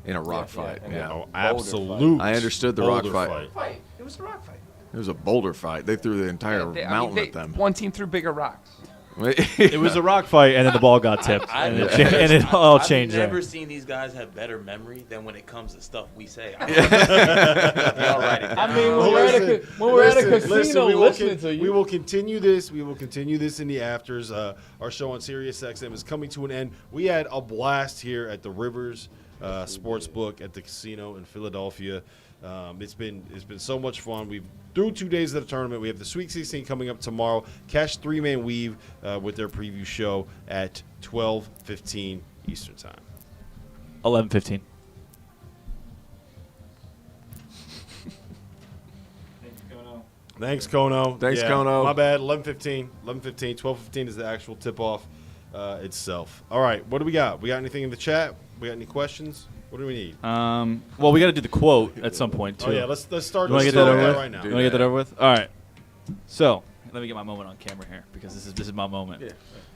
In a rock fight, yeah. Oh, absolute. I understood the rock boulder fight. It was a rock fight. It was a boulder fight. They threw the entire mountain at them. One team threw bigger rocks. It was a rock fight, and then the ball got tipped, and it all changed. I've never there. seen these guys have better memory than when it comes to stuff we say. I mean, when we're at a casino listening to you. We will continue this. We will continue this in the afters. Our show on Sirius XM is coming to an end. We had a blast here at the Rivers Sportsbook at the casino in Philadelphia. It's been so much fun. We've through 2 days of the tournament. We have the Sweet 16 coming up tomorrow. Cash 3-Man Weave with their preview show at 12:15 Eastern Time. 11:15. Thanks, Kono. Thanks, Kono. My bad. 11:15. 12:15 is the actual tip-off itself. All right. What do we got? We got anything in the chat? We got any questions? What do we need? Well, we got to do the quote at some point too. Oh yeah, let's start. You want to Let's get that start over with? right now. You want to get that over with? All right. So let me get my moment on camera here because this is my moment. Yeah.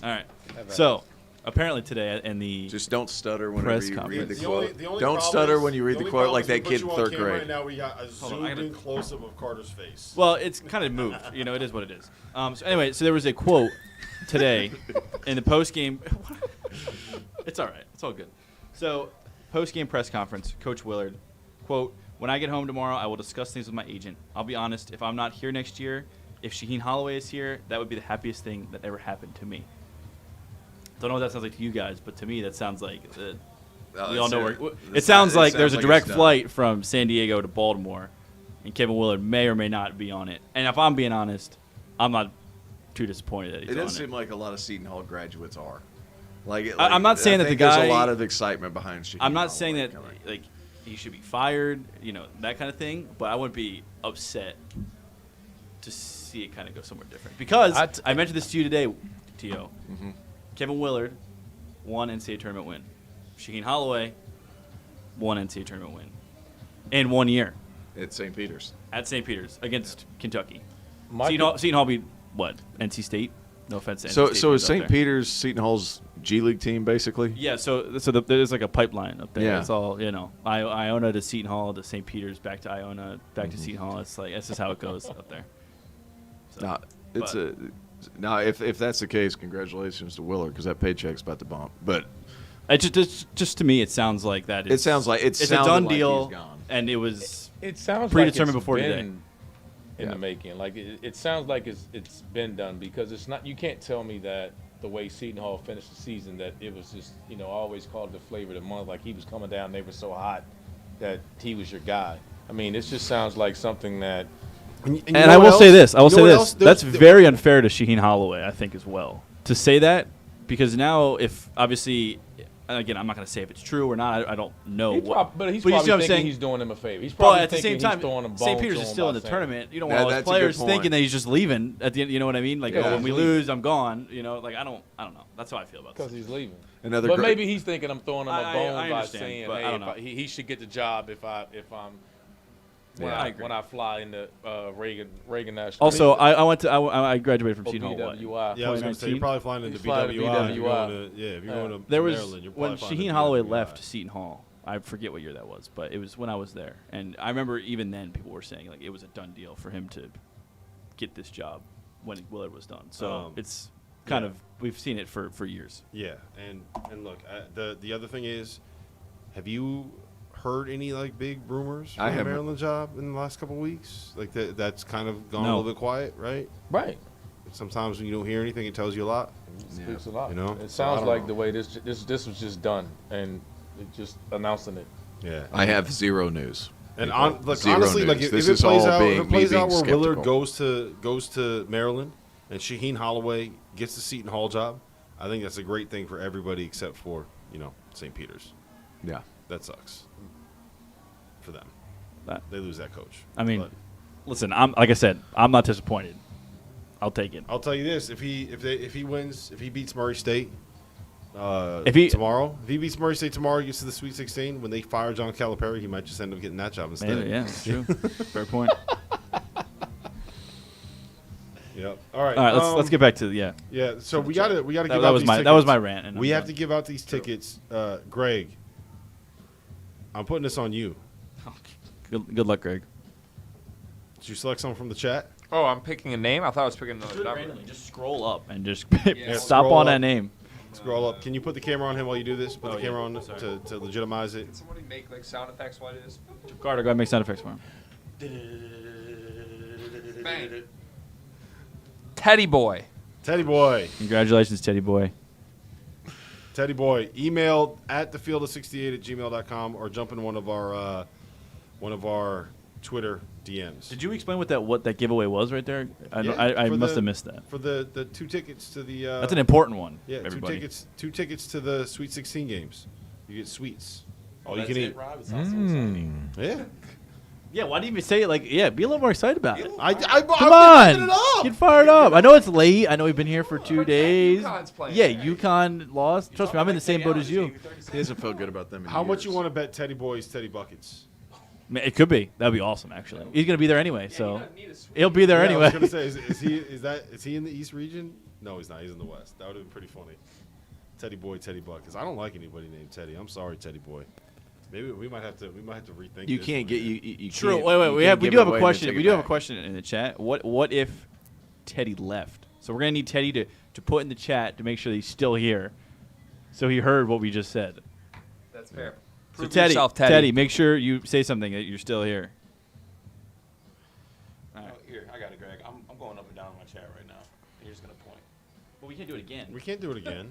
All right. So apparently today in the Just don't stutter whenever Press you read conference. the The quote. only Don't problem stutter is- when you read the only quote problem like is that we put kid you in on third camera grade. Right now we got a Hold on, I zoomed in gotta- close-up of Carter's face. well, it's kind of moved. You know, it is what it is. So anyway, so there was a quote today in the post game. It's all right. It's all good. So post game press conference, Coach Willard, quote: "When I get home tomorrow, I will discuss things with my agent. I'll be honest. If I'm not here next year, if Shaheen Holloway is here, that would be the happiest thing that ever happened to me." Don't know what that sounds like to you guys, but to me that sounds like we all know where. It sounds like there's a direct flight from San Diego to Baltimore, and Kevin Willard may or may not be on it. And if I'm being honest, I'm not too disappointed that he's It on doesn't it. seem like a lot of Seton Hall graduates are. I'm not saying I that think the guy- There's a lot of excitement behind Shaheen I'm not Holloway saying that coming. like he should be fired, you know, that kind of thing. But I wouldn't be upset to see it kind of go somewhere different. Because I mentioned this to you today, T.O. Mm-hmm. Kevin Willard, one NCAA tournament win. Shaheen Holloway, one NCAA tournament win in 1 year. At St. Peter's. At St. Peter's against Kentucky. My Seton Hall beat, what, NC State? No offense to NC State. So is St. Peter's Seton Hall's G League team, basically? Yeah, so there's like a pipeline up there. Yeah. It's all, Iona to Seton Hall to St. Peter's, back to Iona, back to Seton Hall. It's like, that's just how it goes up there. So, If that's the case, congratulations to Willard, because that paycheck's about to bump. But it just to me, it sounds like that. it sounds like it's a done deal, he's gone. and it was It sounds predetermined like it's before been today. in the making. Like it sounds like it's been done, because it's not. You can't tell me that the way Seton Hall finished the season, that it was just, I always called it the flavor of the month. Like he was coming down, they were so hot that he was your guy. I mean, it just sounds like something that. And I will say this. That's very unfair to Shaheen Holloway, I think, as well, to say that, because now, if obviously, again, I'm not going to say if it's true or not. I don't know. But he's you see probably what I'm thinking saying? he's doing him a favor. He's But probably at the thinking same time, he's throwing them St. bones Peter's to is him still in by the saying- tournament. You don't want all his That's a good players point. thinking that he's just leaving at the end. You know what I mean? Like, Yeah, when we he's lose, I'm gone. Like I don't know. That's how I feel about because this. he's leaving. Another but great- maybe he's thinking I'm throwing him a I bone by understand, saying, but I hey, don't know. he should get the job if I'm when I fly into Reagan National. Also, I graduated from Seton Hall. what? BWI. Yeah, I was going to say, you're probably flying into He's flying to BWI. If you're BWI. going to, if you're going to There was Maryland, you're when probably flying to Shaheen Holloway BWI. left Seton Hall. I forget what year that was, but it was when I was there, and I remember even then people were saying like it was a done deal for him to get this job when Willard was done. So it's kind of, we've seen it for years. Yeah, and look, the other thing is, have you heard any like big rumors I for the haven't. Maryland job in the last couple of weeks? Like that's kind of gone a No. little bit quiet, right? Right. Sometimes when you don't hear anything, it tells you a lot. Speaks a lot. You know? It So I sounds don't like know. the way this was just done, and it just announcing it. Yeah, I have zero news. And People. look, Zero honestly, news. like if This it is plays all out, being- if it me plays being out where Willard skeptical. goes to Maryland, and Shaheen Holloway gets the Seton Hall job, I think that's a great thing for everybody except for St. Peter's. Yeah. That sucks for them. That- They lose that coach. I mean, But listen, like I said, I'm not disappointed. I'll take it. I'll tell you this: if he beats Murray State If he- tomorrow, if he beats Murray State tomorrow, gets to the Sweet 16. When they fire John Calipari, he might just end up getting that job instead. Maybe, yeah, it's true. Fair point. Yep. All right. All right, let's get back to Yeah. So we gotta give that out was these my tickets. that was my rant. And We I'm have done. to give out these tickets, Greg. I'm putting this on you. Good luck, Greg. Did you select someone from the chat? Oh, I'm picking a name. I thought I was picking another number. Just scroll up and just Yeah, stop scroll on that up. name. Scroll up. Can you put the camera on him while you do this? Put the yeah. camera on to legitimize it. Can somebody make like sound effects while I do this? Carter, go ahead and make sound effects for him. Bang. Teddy boy. Teddy boy. Congratulations, Teddy boy. Teddy boy. Email at thefield68@gmail.com or jump in one of our Twitter DMs. Did you explain what that giveaway was right there? I Yeah, for must the- have missed that. For the 2 tickets to the That's an important one. yeah, everybody. two tickets to the Sweet 16 games. You get sweets. All you can eat. Rob? It sounds so exciting. Yeah. Yeah, why didn't you say it like? Yeah, be a little more excited about it. I'm Come hyping it on, up. get fired up. I know it's late. I know we've been here for 2 days. UConn's playing Yeah, today. UConn lost. Trust me, I'm in the same boat as you. He doesn't feel good about them. How much you want to bet Teddy Boy's Teddy Buckets? It could be. That'd be awesome, actually. He's gonna be there anyway, so he'll be there Yeah, I anyway. was gonna say, is he in the East region? No, he's not. He's in the West. That would have been pretty funny. Teddy Boy, Teddy Buckets. I don't like anybody named Teddy. I'm sorry, Teddy Boy. Maybe we might have to rethink. You this can't one get here. you. True. can't- Wait. you We can't do give have it a away and question. take We it do have a back. question in the chat. What if Teddy left? So we're gonna need Teddy to put in the chat to make sure that he's still here, so he heard what we just said. That's fair. So Prove Teddy, yourself, Teddy. make sure you say something that you're still here. Oh, here, I got it, Greg. I'm going up and down in my chat right now. You're just gonna point. Well, we can't do it again. We can't do it again.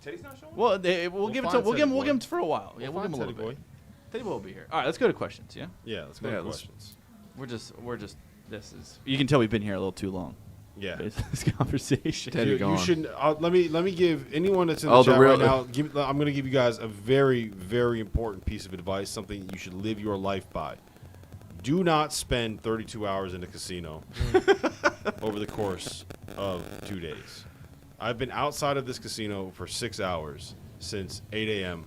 Teddy's not showing. Well, we'll give it to find Teddy we'll Boy. give him for a while. Yeah, We'll we'll give him a find little Teddy bit. Teddy Boy will be here. All right, let's go to questions. Yeah, Yeah, let's go Yeah, to let's- questions. we're just. This is. You can tell we've been here a little too long. Yeah. This conversation. Teddy You gone. shouldn't. Let me give anyone that's in the Oh, the chat real- right now. I'm going to give you guys a very, very important piece of advice. Something you should live your life by. Do not spend 32 hours in a casino over the course of 2 days. I've been outside of this casino for 6 hours since 8 a.m.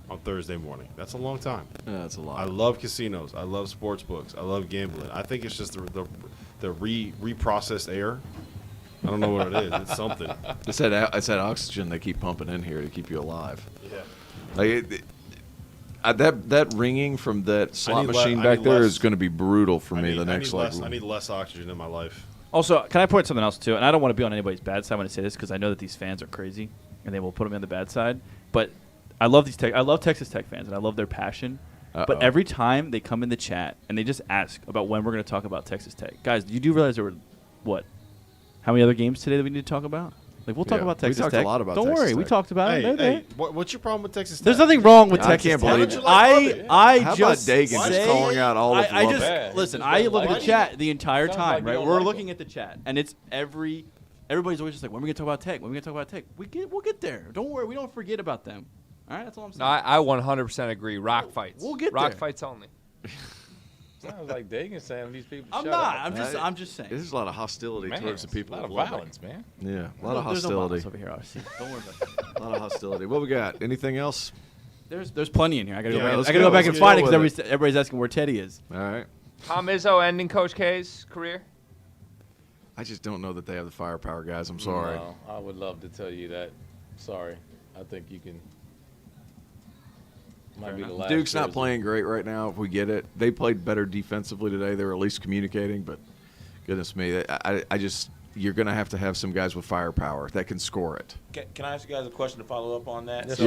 on Thursday morning. That's a long time. Yeah, that's a lot. I love casinos. I love sports books. I love gambling. I think it's just the reprocessed air. I don't know what it is. It's something. It's that oxygen they keep pumping in here to keep you alive. Yeah. Like that ringing from that slot machine I back need there less- is going to be brutal for me the I next I need less oxygen in my life. Also, can I point something else too? And I don't want to be on anybody's bad side when I say this because I know that these fans are crazy and they will put me on the bad side. But I love I love Texas Tech fans and I love their passion. But every time they come in the chat and they just ask about when we're going to talk about Texas Tech, guys, you do realize there were how many other games today that we need to talk about? Like we'll talk Yeah, about we Texas talked Tech. a lot about Don't Texas worry, we Tech. talked about it. They're there. What's your problem with Texas Tech? There's nothing wrong with I Texas can't Tech. believe it. I How about just Dagan just say- calling out all of I Lubbock? just Bad. listen. You I just look don't at the like chat the entire Sounds time. like you Right, don't we're like looking them. at the chat, and it's everybody's always just like, when are we gonna talk about Tech? When are we gonna talk about Tech? We'll get there. Don't worry, we don't forget about them. All right, that's all I'm saying. No, I 100% agree. Rock fights. We'll get Rock there. fights only. Sounds like Dagan saying these people. I'm shut not. Up. I'm just saying. There's a lot of hostility Man, towards the people. A lot of Lubbock. violence, man. Yeah, a lot of There's no hostility. violence over here, obviously. Don't worry about that. A lot of hostility. What we got? Anything else? There's plenty in here. I gotta Yeah, go back. let's I gotta go. go back Let's and get find it on because with everybody's asking where Teddy is. All right. Tom Izzo ending Coach K's career. I just don't know that they have the firepower, guys. I'm sorry. No, I would love to tell you that. Sorry. I think you can. Might be the last Duke's not jersey. playing great right now. If we get it, they played better defensively today. They were at least communicating. But goodness me, I just you're going to have some guys with firepower that can score it. Can I ask you guys a question to follow up on that?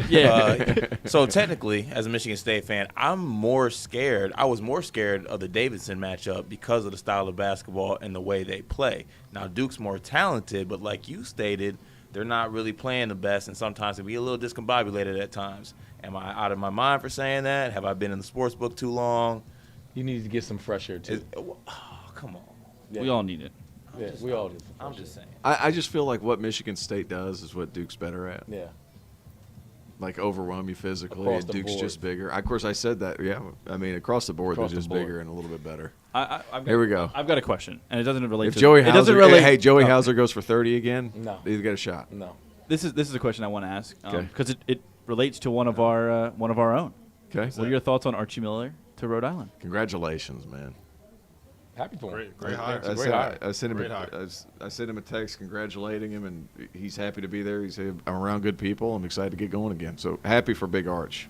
Yeah. So technically, as a Michigan State fan, I'm more scared. I was more scared of the Davidson matchup because of the style of basketball and the way they play. Now, Duke's more talented, but like you stated, they're not really playing the best, and sometimes they be a little discombobulated at times. Am I out of my mind for saying that? Have I been in the sports book too long? You need to get some fresh air too. Come on. We all need it. Yeah, we all do. I'm just saying. I just feel like what Michigan State does is what Duke's better at. Yeah. Like overwhelm you physically, Across and the Duke's board. just bigger. Of course, I said that. Yeah, I mean across the board, Across they're the just board. bigger and a little bit better. I've Here we go. I've got a question, and it doesn't relate If to Joey it doesn't Hauser, relate. hey, Joey oh, Hauser goes for 30 again, No. he's got a shot. No. This is a question I want to ask Okay. because it relates to one of our own. Okay, What are your thoughts on Archie Miller to Rhode Island? congratulations, man. Happy for him. Great hire. It's a great hire. I sent him. Great hire. I sent him a text congratulating him, and he's happy to be there. He said, "I'm around good people. I'm excited to get going again." So happy for Big Arch.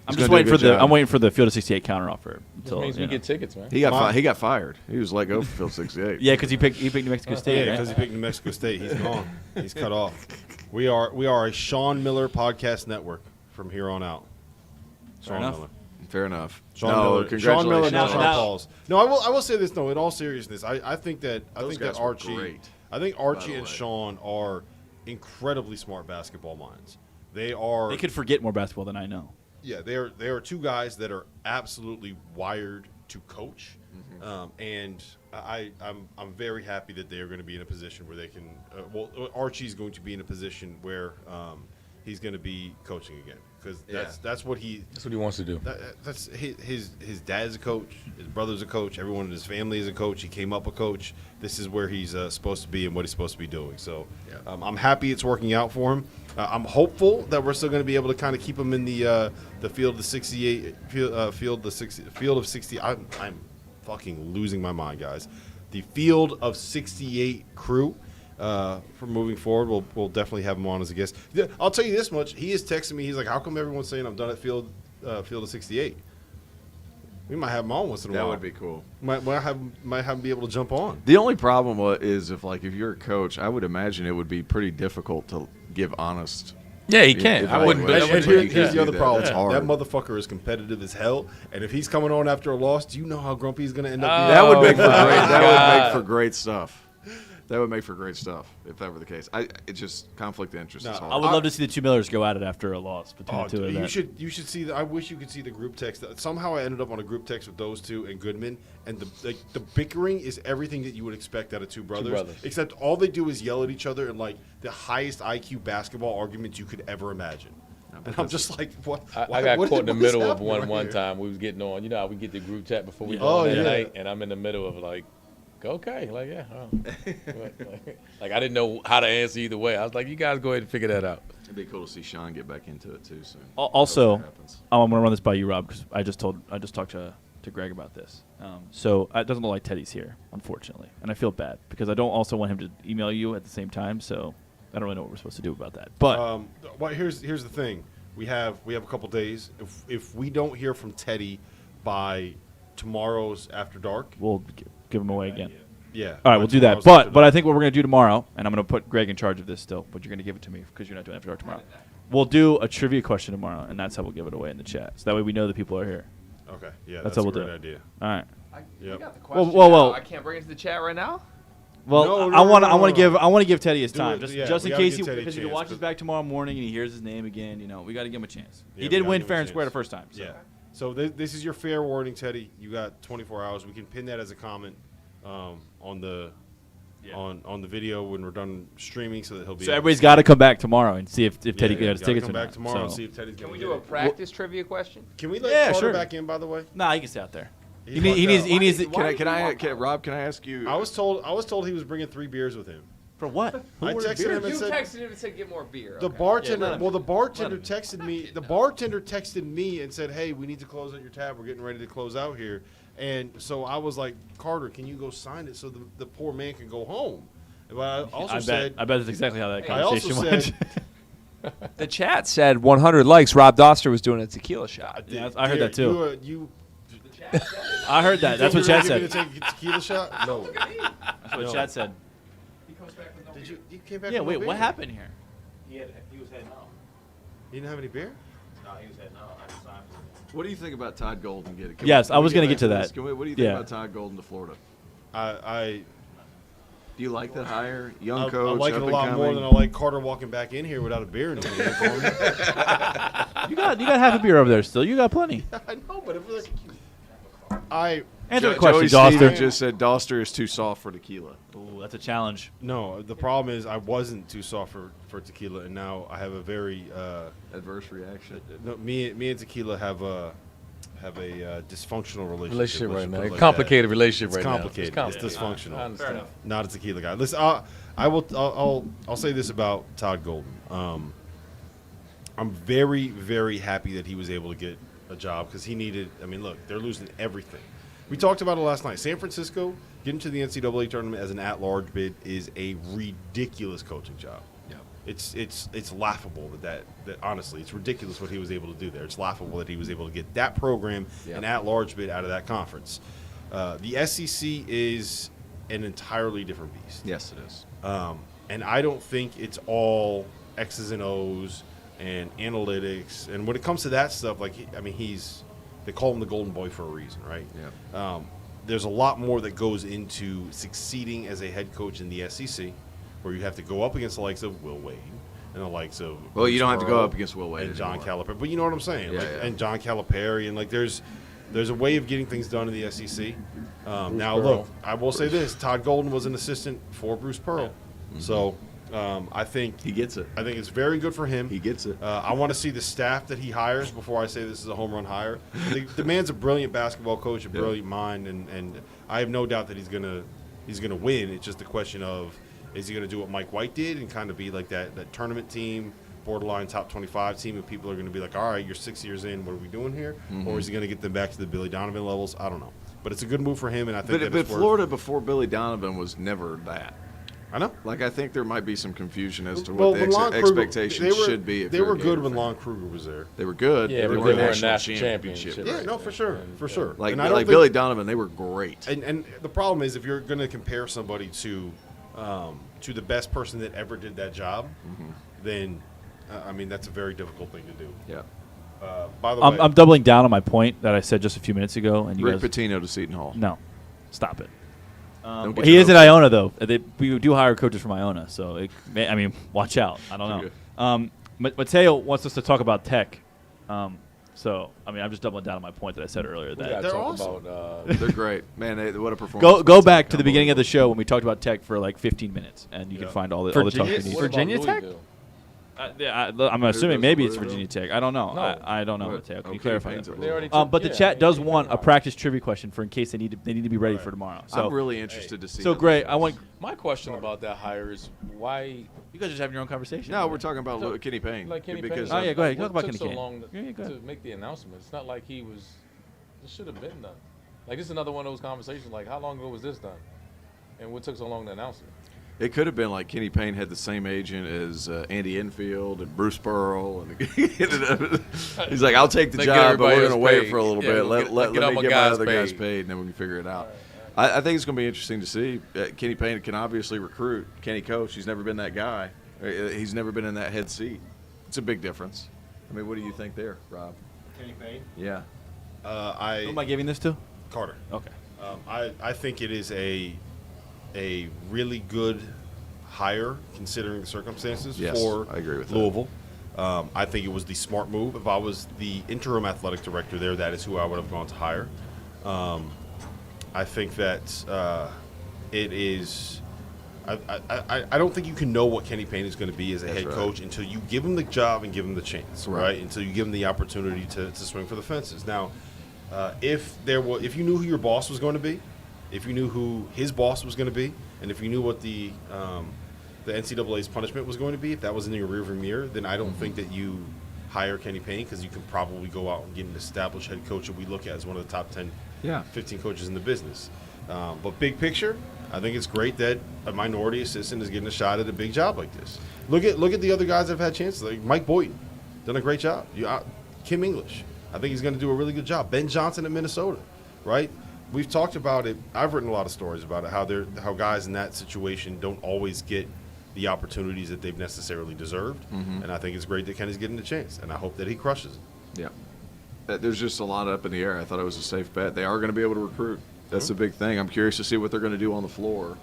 I'm He's just gonna waiting do a for good the job. I'm waiting for the Field of 68 counteroffer. This Until means we get tickets, man. He got fired. He was let go for Field 68. yeah, because he picked New Mexico State. Yeah, right? because he picked New Mexico State. He's gone. He's cut off. We are a Sean Miller podcast network from here on out. Fair Sean enough. Miller. Fair enough. Sean no, Miller. congratulations. Sean Miller, Now- Sean now- Pauls. No, I will say this though. In all seriousness, I think that Those guys were Archie, great, I think by Archie the and way. Sean are incredibly smart basketball minds. They are. They could forget more basketball than I know. Yeah, they are two guys that are absolutely wired to coach, and I'm very happy that they are going to be in a position where they can. Archie's going to be in a position where he's going to be coaching again because that's what he. That's what he wants to do. That's his dad's a coach, his brother's a coach, everyone in his family is a coach. He came up a coach. This is where he's supposed to be and what he's supposed to be doing. So I'm happy it's working out for him. I'm hopeful that we're still going to be able to kind of keep him in the field of 68, field of 60. I'm fucking losing my mind, guys. The field of 68 crew. For moving forward, we'll definitely have him on as a guest. I'll tell you this much: he is texting me. He's like, "How come everyone's saying I'm done at field of 68?" We might have him on once in a while. That would be cool. Might have him be able to jump on. The only problem is if you're a coach, I would imagine it would be pretty difficult to give honest. Yeah, he can. If I wouldn't. I- I And wouldn't here's yeah. the other that. problem: That's that hard. motherfucker is competitive as hell, and if he's coming on after a loss, do you know how grumpy he's going to end up? being? That would make for my great. That God. would make for great stuff. That would make for great stuff if that were the case. It's just conflict of interest is No, hard. I would love to see the two Millers go at it after a loss between Oh, the two of dude, them. you should see the. I wish you could see the group text. Somehow I ended up on a group text with those two and Goodman, and the bickering is everything that you would expect out of two brothers. Except all they do is yell at each other in like the highest IQ basketball arguments you could ever imagine. And I'm just like, what? I got what caught in the what is middle of happening one here? time. We was getting on. You know how we get the group chat before we go Oh, on that yeah. night, and I'm in the middle of like, okay, like yeah, like I didn't know how to answer either way. I was like, you guys go ahead and figure that out. It'd be cool to see Sean get back into it too soon. Also, Hope that happens. I'm gonna run this by you, Rob, because I just talked to Greg about this. So it doesn't look like Teddy's here, unfortunately, and I feel bad because I don't also want him to email you at the same time. So I don't really know what we're supposed to do about that. But Well, here's the thing. We have a couple days. If we don't hear from Teddy by tomorrow's after dark, we'll give him away again. yeah. All right, we'll do that. But I think what we're going to do tomorrow, and I'm going to put Greg in charge of this still, but you're going to give it to me because you're not doing After Dark tomorrow. We'll do a trivia question tomorrow, and that's how we'll give it away in the chat. So that way we know the people are here. Okay, yeah, That's that's how a we'll great do it. idea. All right. You Yep. got the Well, question. well, now. I can't bring it to the chat right now. Well, No, I want no, to no. give Teddy his Do time, it, just yeah, in we gotta case give Teddy a because if he chance, watches 'cause- back tomorrow morning and he hears his name again, we got to give him a chance. Yeah, He we did gotta win give him fair a and square the chance. first time. So. Yeah. So this is your fair warning, Teddy. You got 24 hours. We can pin that as a comment on the on the video when we're done streaming, so that he'll be. So everybody's got to come back tomorrow and see if Teddy yeah, gets gotta tickets come or back not. tomorrow and So- see if Teddy's Can gonna we get do a it. practice trivia question? Can we let Yeah, Carter sure. back in? By the way, Nah, he can stay out there. He He needs. lucked out. Rob? Can I ask you? I was told he was bringing 3 beers with him. For what? Who I ordered texted beer? him and You said texted him and said get more beer. the Okay. bartender. let him Well, the in. bartender Let him in. texted me. The bartender texted me and said, "Hey, we need to close out your tab. We're getting ready to close out here." And so I was like, "Carter, can you go sign it so the poor man can go home?" But I also said, I bet that's exactly how that I also conversation went. said, The chat said 100 likes. Rob Dauster was doing a tequila shot. Yeah, I heard that too. You I heard that. That's what Chad Give me said. to take a tequila shot? No. That's what No. Chad said. Did you? You came back? Yeah. with Wait. no What beer? happened here? He was heading out. You didn't have any beer? No, he was heading out. I just signed for him. What do you think about Todd Golden getting? Yes, I was going gonna to get to that. What do you think Yeah. about Todd Golden to Florida? I Do you like that hire? Young I coach, like it up a and lot more coming? than I like Carter walking back in here without a beer in his hand for me. You got half a beer over there still. You got plenty. I know, but if I Answer the Joey question, Stevens Dauster. just said Dauster is too soft for tequila. Ooh, that's a challenge. no, the problem is I wasn't too soft for tequila, and now I have a very Adverse reaction. no, me and tequila have a dysfunctional relationship. Relationship let's right now. put it like Complicated that. relationship It's right now. complicated. It's dysfunctional. I understand. Not a tequila guy. Listen, I'll say this about Todd Golden. I'm very, very happy that he was able to get a job because he needed. I mean, look, they're losing everything. We talked about it last night. San Francisco getting to the NCAA tournament as an at-large bid is a ridiculous coaching job. Yeah. It's laughable that honestly, it's ridiculous what he was able to do there. It's laughable that he was able to get that program an at-large bid out of that conference. The SEC is an entirely different beast. Yes, it is. And I don't think it's all X's and O's and analytics. And when it comes to that stuff, like, they call him the golden boy for a reason, right? Yeah. There's a lot more that goes into succeeding as a head coach in the SEC, where you have to go up against the likes of Will Wade and the likes of Well, you Bruce don't have to go Pearl up against Will Wade and John anymore. Calipari. But you know what I'm saying? Yeah, like, yeah. And John Calipari. And, like, there's a way of getting things done in the SEC. Now, Pearl. look, I will say this. Todd Golden was an assistant for Bruce Pearl. So I think He gets it. I think it's very good for him. He gets it. I want to see the staff that he hires before I say this is a home run hire. The man's a brilliant basketball coach, a brilliant mind, and I have no doubt that he's gonna win. It's just a question of, is he gonna do what Mike White did and kind of be like that tournament team, borderline top 25 team, and people are gonna be like, all right, you're 6 years in, what are we doing here? Or is he gonna get them back to the Billy Donovan levels? I don't know, but it's a good move for him, and I think But it's worth- Florida before Billy Donovan was never that. I know. Like, I think there might be some confusion as to Well, what the when Lon Kruger- expectations should be. If They you're were a good Gator when fan. Lon Kruger was there. They were good. Yeah, but but they they were were a national national championship. championship. Yeah, Right. no, for sure, for sure. Like And I don't think- Billy Donovan, they were great. And the problem is, if you're going to compare somebody to the best person that ever did that job, then that's a very difficult thing to do. Yeah. By the way, I'm doubling down on my point that I said just a few minutes ago, and you Rick guys. Pitino to Seton Hall. No, stop it. Don't get He your is at hopes up. Iona though. We do hire coaches from Iona, so watch out. I don't know. Mateo wants us to talk about Tech. I'm just doubling down on my point that I said earlier. We That gotta They're talk awesome. about They're great. Man, what a performance. go back to the beginning of the show when we talked about Tech for like 15 minutes, and you can find all the talk you Virginia- need. Virginia What Tech? about Louisville? I'm assuming maybe it's Virginia Tech. I don't know. No. I don't know, What? Mateo. Can you Okay, clarify Payne's that? at They already But the took- chat does yeah, want a practice trivia question for in case they need to be ready for tomorrow. So I'm really interested to see. so how Gray, that I want My question about that hire is why, you guys just having your own conversation. No, we're talking about Kenny Payne. like Kenny because Payne. Oh, yeah, go ahead. What Talk about took Kenny so Payne. long Yeah, go ahead. to make the announcement? It's not like he was. It should have been done. Like this is another one of those conversations. Like how long ago was this done, and what took so long to announce it? It could have been like Kenny Payne had the same agent as Andy Enfield and Bruce Pearl, and he's like, "I'll take the Make job, but everybody we're else going to wait paid. for a little Yeah, bit. we'll Let get all me my get my guys other guys paid." paid, and then we can figure it out." I think it's going to be interesting to see. Kenny Payne can obviously recruit. Can he coach? He's never been that guy. He's never been in that head seat. It's a big difference. I mean, what do you think there, Rob? Kenny Payne. Yeah. Who am I giving this to? Carter. Okay. I think it is a really good hire considering the circumstances Yes, for I agree with that. Louisville. I think it was the smart move. If I was the interim athletic director there, that is who I would have gone to hire. I think that it is. I don't think you can know what Kenny Payne is going to be as a head right. coach until you give him the job and give him the chance, right? Until you give him the opportunity to swing for the fences. Now, if you knew who your boss was going to be, if you knew who his boss was going to be, and if you knew what the NCAA's punishment was going to be, if that was in your rearview mirror, then I don't think that you hire Kenny Payne because you can probably go out and get an established head coach that we look at as one of the top 10, 15 coaches in the business. But big picture, I think it's great that a minority assistant is getting a shot at a big job like this. Look at the other guys that have had chances, like Mike Boynton, done a great job. Kim English, I think he's going to do a really good job. Ben Johnson at Minnesota, right? We've talked about it. I've written a lot of stories about it, how guys in that situation don't always get the opportunities that they've necessarily deserved. And I think it's great that Kenny's getting the chance, and I hope that he crushes it. Yeah. There's just a lot up in the air. I thought it was a safe bet. They are going to be able to recruit. That's the big thing. I'm curious to see what they're going to do on the floor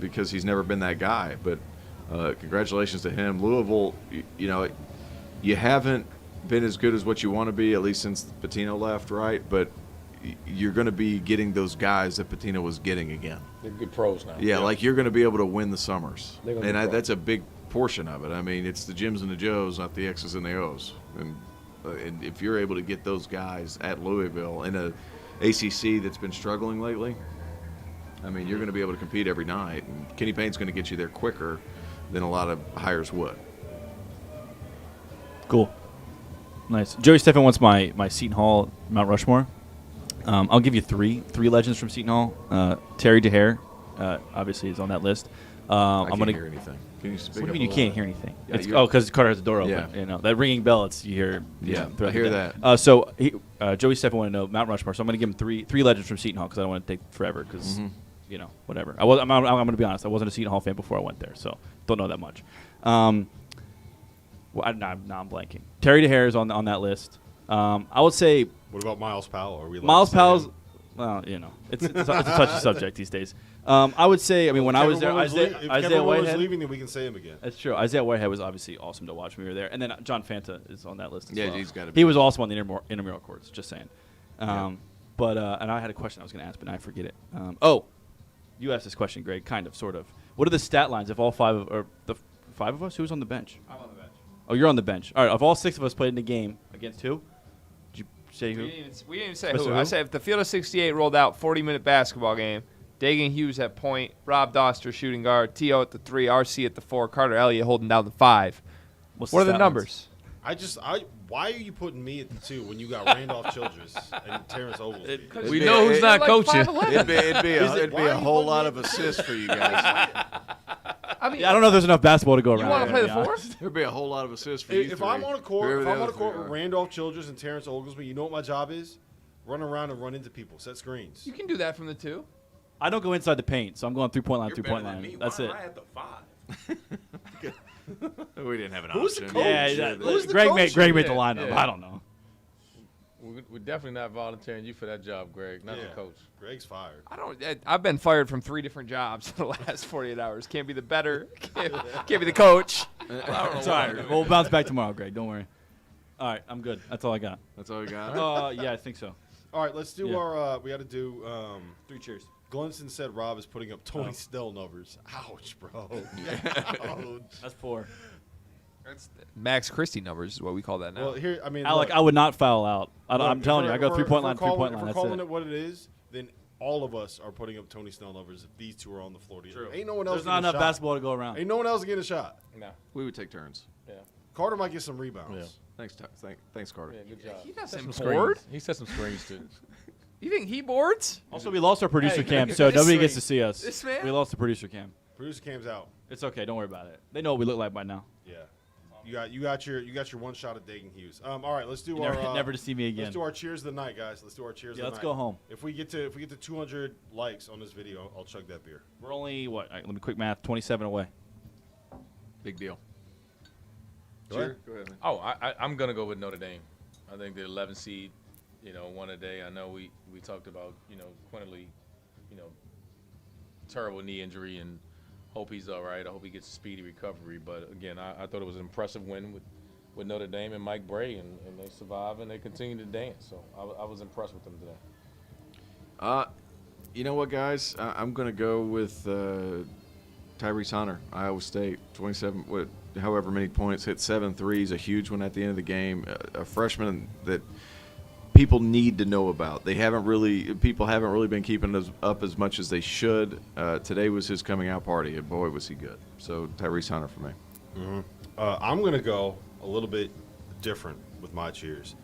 because he's never been that guy. But congratulations to him. Louisville, you haven't been as good as what you want to be, at least since Pitino left, right? But you're going to be getting those guys that Pitino was getting again. They're good pros now. Yeah, like you're going to be able to win the summers. They're gonna And be pros. that's a big portion of it. I mean, it's the Jims and the Joes, not the X's and the O's. And if you're able to get those guys at Louisville in a ACC that's been struggling lately, I mean, you're going to be able to compete every night. And Kenny Payne's going to get you there quicker than a lot of hires would. Cool. Nice. Joey Stephan wants my Seton Hall Mount Rushmore. I'll give you three legends from Seton Hall. Terry DeHare, obviously, is on that list. I I'm can't gonna. hear anything. Can you speak What do you up mean a you little can't bit? hear anything? Yeah, It's, you're- because Carter has the door open. Yeah. You know that ringing bell. It's you hear. Yeah, throughout I hear the day. that. So Joey Stephan wanted to know Mount Rushmore. So I'm going to give him three legends from Seton Hall because I don't want to take forever because whatever. I'm going to be honest. I wasn't a Seton Hall fan before I went there, so don't know that much. I'm blanking. Terry DeHare is on that list. I would say What about Miles Powell? Are we allowed Miles to say Powell's. him? Well, it's a touchy subject these days. I would say. I mean, when I was there, If Isaiah Kevin Willer's Whitehead. leaving, then we can say him again. That's true. Isaiah Whitehead was obviously awesome to watch when we were there, and then John Fanta is on that list as Yeah, well. he's gotta He be. was also on the intramural courts. Just saying. But and I had a question I was going to ask, but now I forget it. You asked this question, Greg. Kind of, sort of. What are the stat lines if all five of us? Who was on the bench? I'm on the bench. Oh, you're on the bench. All right. If all six of us played in the game against who? Did you say who? We didn't even say Special who. who? I said if the field of 68 rolled out 40-minute basketball game, Dagan Hughes at point, Rob Dauster shooting guard, T.O. at the 3, RC at the 4, Carter Elliott holding down the 5. What's What are the stat numbers? Why are you putting me at the 2 when you got Randolph Childress and Terrence Oglesby? We know who's not coaching. It'd be why a are you whole putting lot me- of assists for you guys. I mean, Yeah, I don't know if there's enough basketball to go around. you want to play the to be 4? honest. There'd be a whole lot of assists for you If three. I'm on a court, Whoever if the I'm on a other court three with are. Randolph Childress and Terrence Oglesby, you know what my job is? Run around and run into people, set screens. You can do that from the 2. I don't go inside the paint, so I'm going 3-point line, You're 2-point better than line. me. That's Why it. am I at the 5? We didn't have an Who's the option. coach? Yeah, Who's the Greg coach? made the Yeah, lineup. yeah. I don't know. We're definitely not volunteering you for that job, Greg. Not Yeah. the coach. Greg's fired. I've been fired from 3 different jobs in the last 48 hours. Can't be the better. Can't be the coach. It's all right. We'll bounce back tomorrow, Greg. Don't worry. All right, I'm good. That's all I got. That's all you got? Yeah, I think so. All right, let's do Yeah. our. We got to do. 3 cheers. Glenson said Rob is putting up Tony Snell numbers. Ouch, bro. Ouch. That's 4. That's Max Christie numbers is what we call that now. Well, here, I mean, Alec, look, I would not foul out. look, I'm if telling you, we're- I go if we're- 3-point line, if we're calling- 3-point line. If That's we're calling it. it what it is, then all of us are putting up Tony Snell numbers if these two are on the floor together. True. Ain't no one else There's not getting a enough shot. basketball to go around. Ain't no one else getting a shot. No. We would take turns. Yeah. Carter might get some rebounds. Yeah. Thanks, Carter. Yeah, good job. he Set doesn't some board. screens. He set some screens too. You think he boards? Also, we lost our producer Hey, cam, so this nobody gets thing- to see us. this man? We lost the producer cam. Producer Cam's out. It's okay. Don't worry about it. They know what we look like by now. Yeah. You got your one shot at Dagan Hughes. All right, let's do Never, our never to see me again. let's do our cheers of the night, guys. Let's do our cheers. Yeah, of the let's night. go home. If we get to 200 likes on this video, I'll chug that beer. We're only what? All right, let me quick math. 27 away. Big deal. Go ahead. Go ahead, man. Oh, I'm gonna go with Notre Dame. I think the 11 seed, won a day. I know we talked about Quinterly, terrible knee injury, and hope he's all right. I hope he gets a speedy recovery. But again, I thought it was an impressive win with Notre Dame and Mike Bray, and they survive and they continue to dance. So I was impressed with them today. You know what, guys? I'm going to go with Tyreese Hunter, Iowa State, 27, however many points, hit 7 threes, a huge one at the end of the game. A freshman that people need to know about. People haven't really been keeping us up as much as they should. Today was his coming out party, and boy, was he good. So Tyreese Hunter for me. I'm going to go a little bit different with my cheers,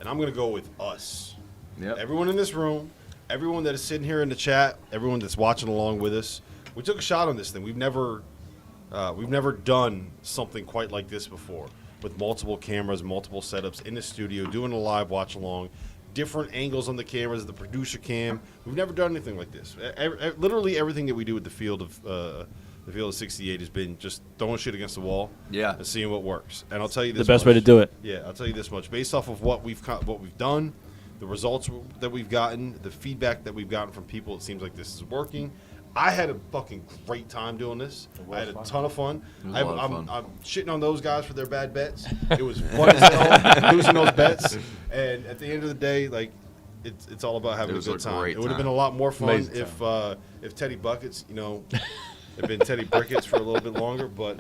and I'm going to go with us. Yep. Everyone in this room, everyone that is sitting here in the chat, everyone that's watching along with us, we took a shot on this thing. We've never done something quite like this before, with multiple cameras, multiple setups in the studio, doing a live watch along, different angles on the cameras, the producer cam. We've never done anything like this. Literally everything that we do with the field of 68 has been just throwing shit against the wall, Yeah. and seeing what works. And I'll tell you The this: best way to do it. Yeah, I'll tell you this much. Based off of what we've done, the results that we've gotten, the feedback that we've gotten from people, it seems like this is working. I had a fucking great time doing this. I had a ton of fun. was a lot of fun. I'm shitting on those guys for their bad bets. It was fun as hell losing those bets. And at the end of the day, like, it's all about having It a was a good time. great It would have been a time. lot more fun Amazing if Teddy Buckets, had been Teddy Brickets for a little bit longer. But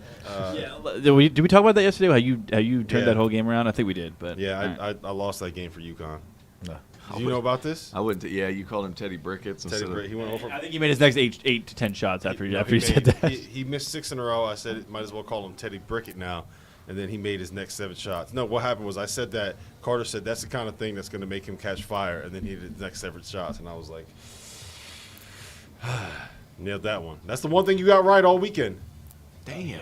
Did we talk about that yesterday? How you turned Yeah. that whole game around? I think we did. But yeah, all right. I lost that game for UConn. No. Do you know about this? I wouldn't. Yeah, you called him Teddy Brickets Teddy instead Brick, of. he went over. I think he made his next 8 to 10 shots after No, he said made- that. He missed 6 in a row. I said, might as well call him Teddy Brickett now. And then he made his next 7 shots. No, what happened was I said that. Carter said that's the kind of thing that's going to make him catch fire. And then he did his next 7 shots. And I was like, nailed that one. That's the one thing you got right all weekend. Damn.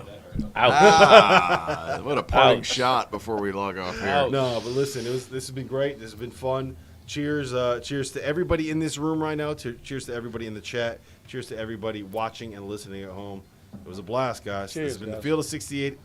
Ouch. What a parting Ouch. shot before we log off here. Ouch. No, but listen, this has been great. This has been fun. Cheers, cheers to everybody in this room right now. Cheers to everybody in the chat. Cheers to everybody watching and listening at home. It was a blast, guys. This Cheers, has been the guys. Field of 68.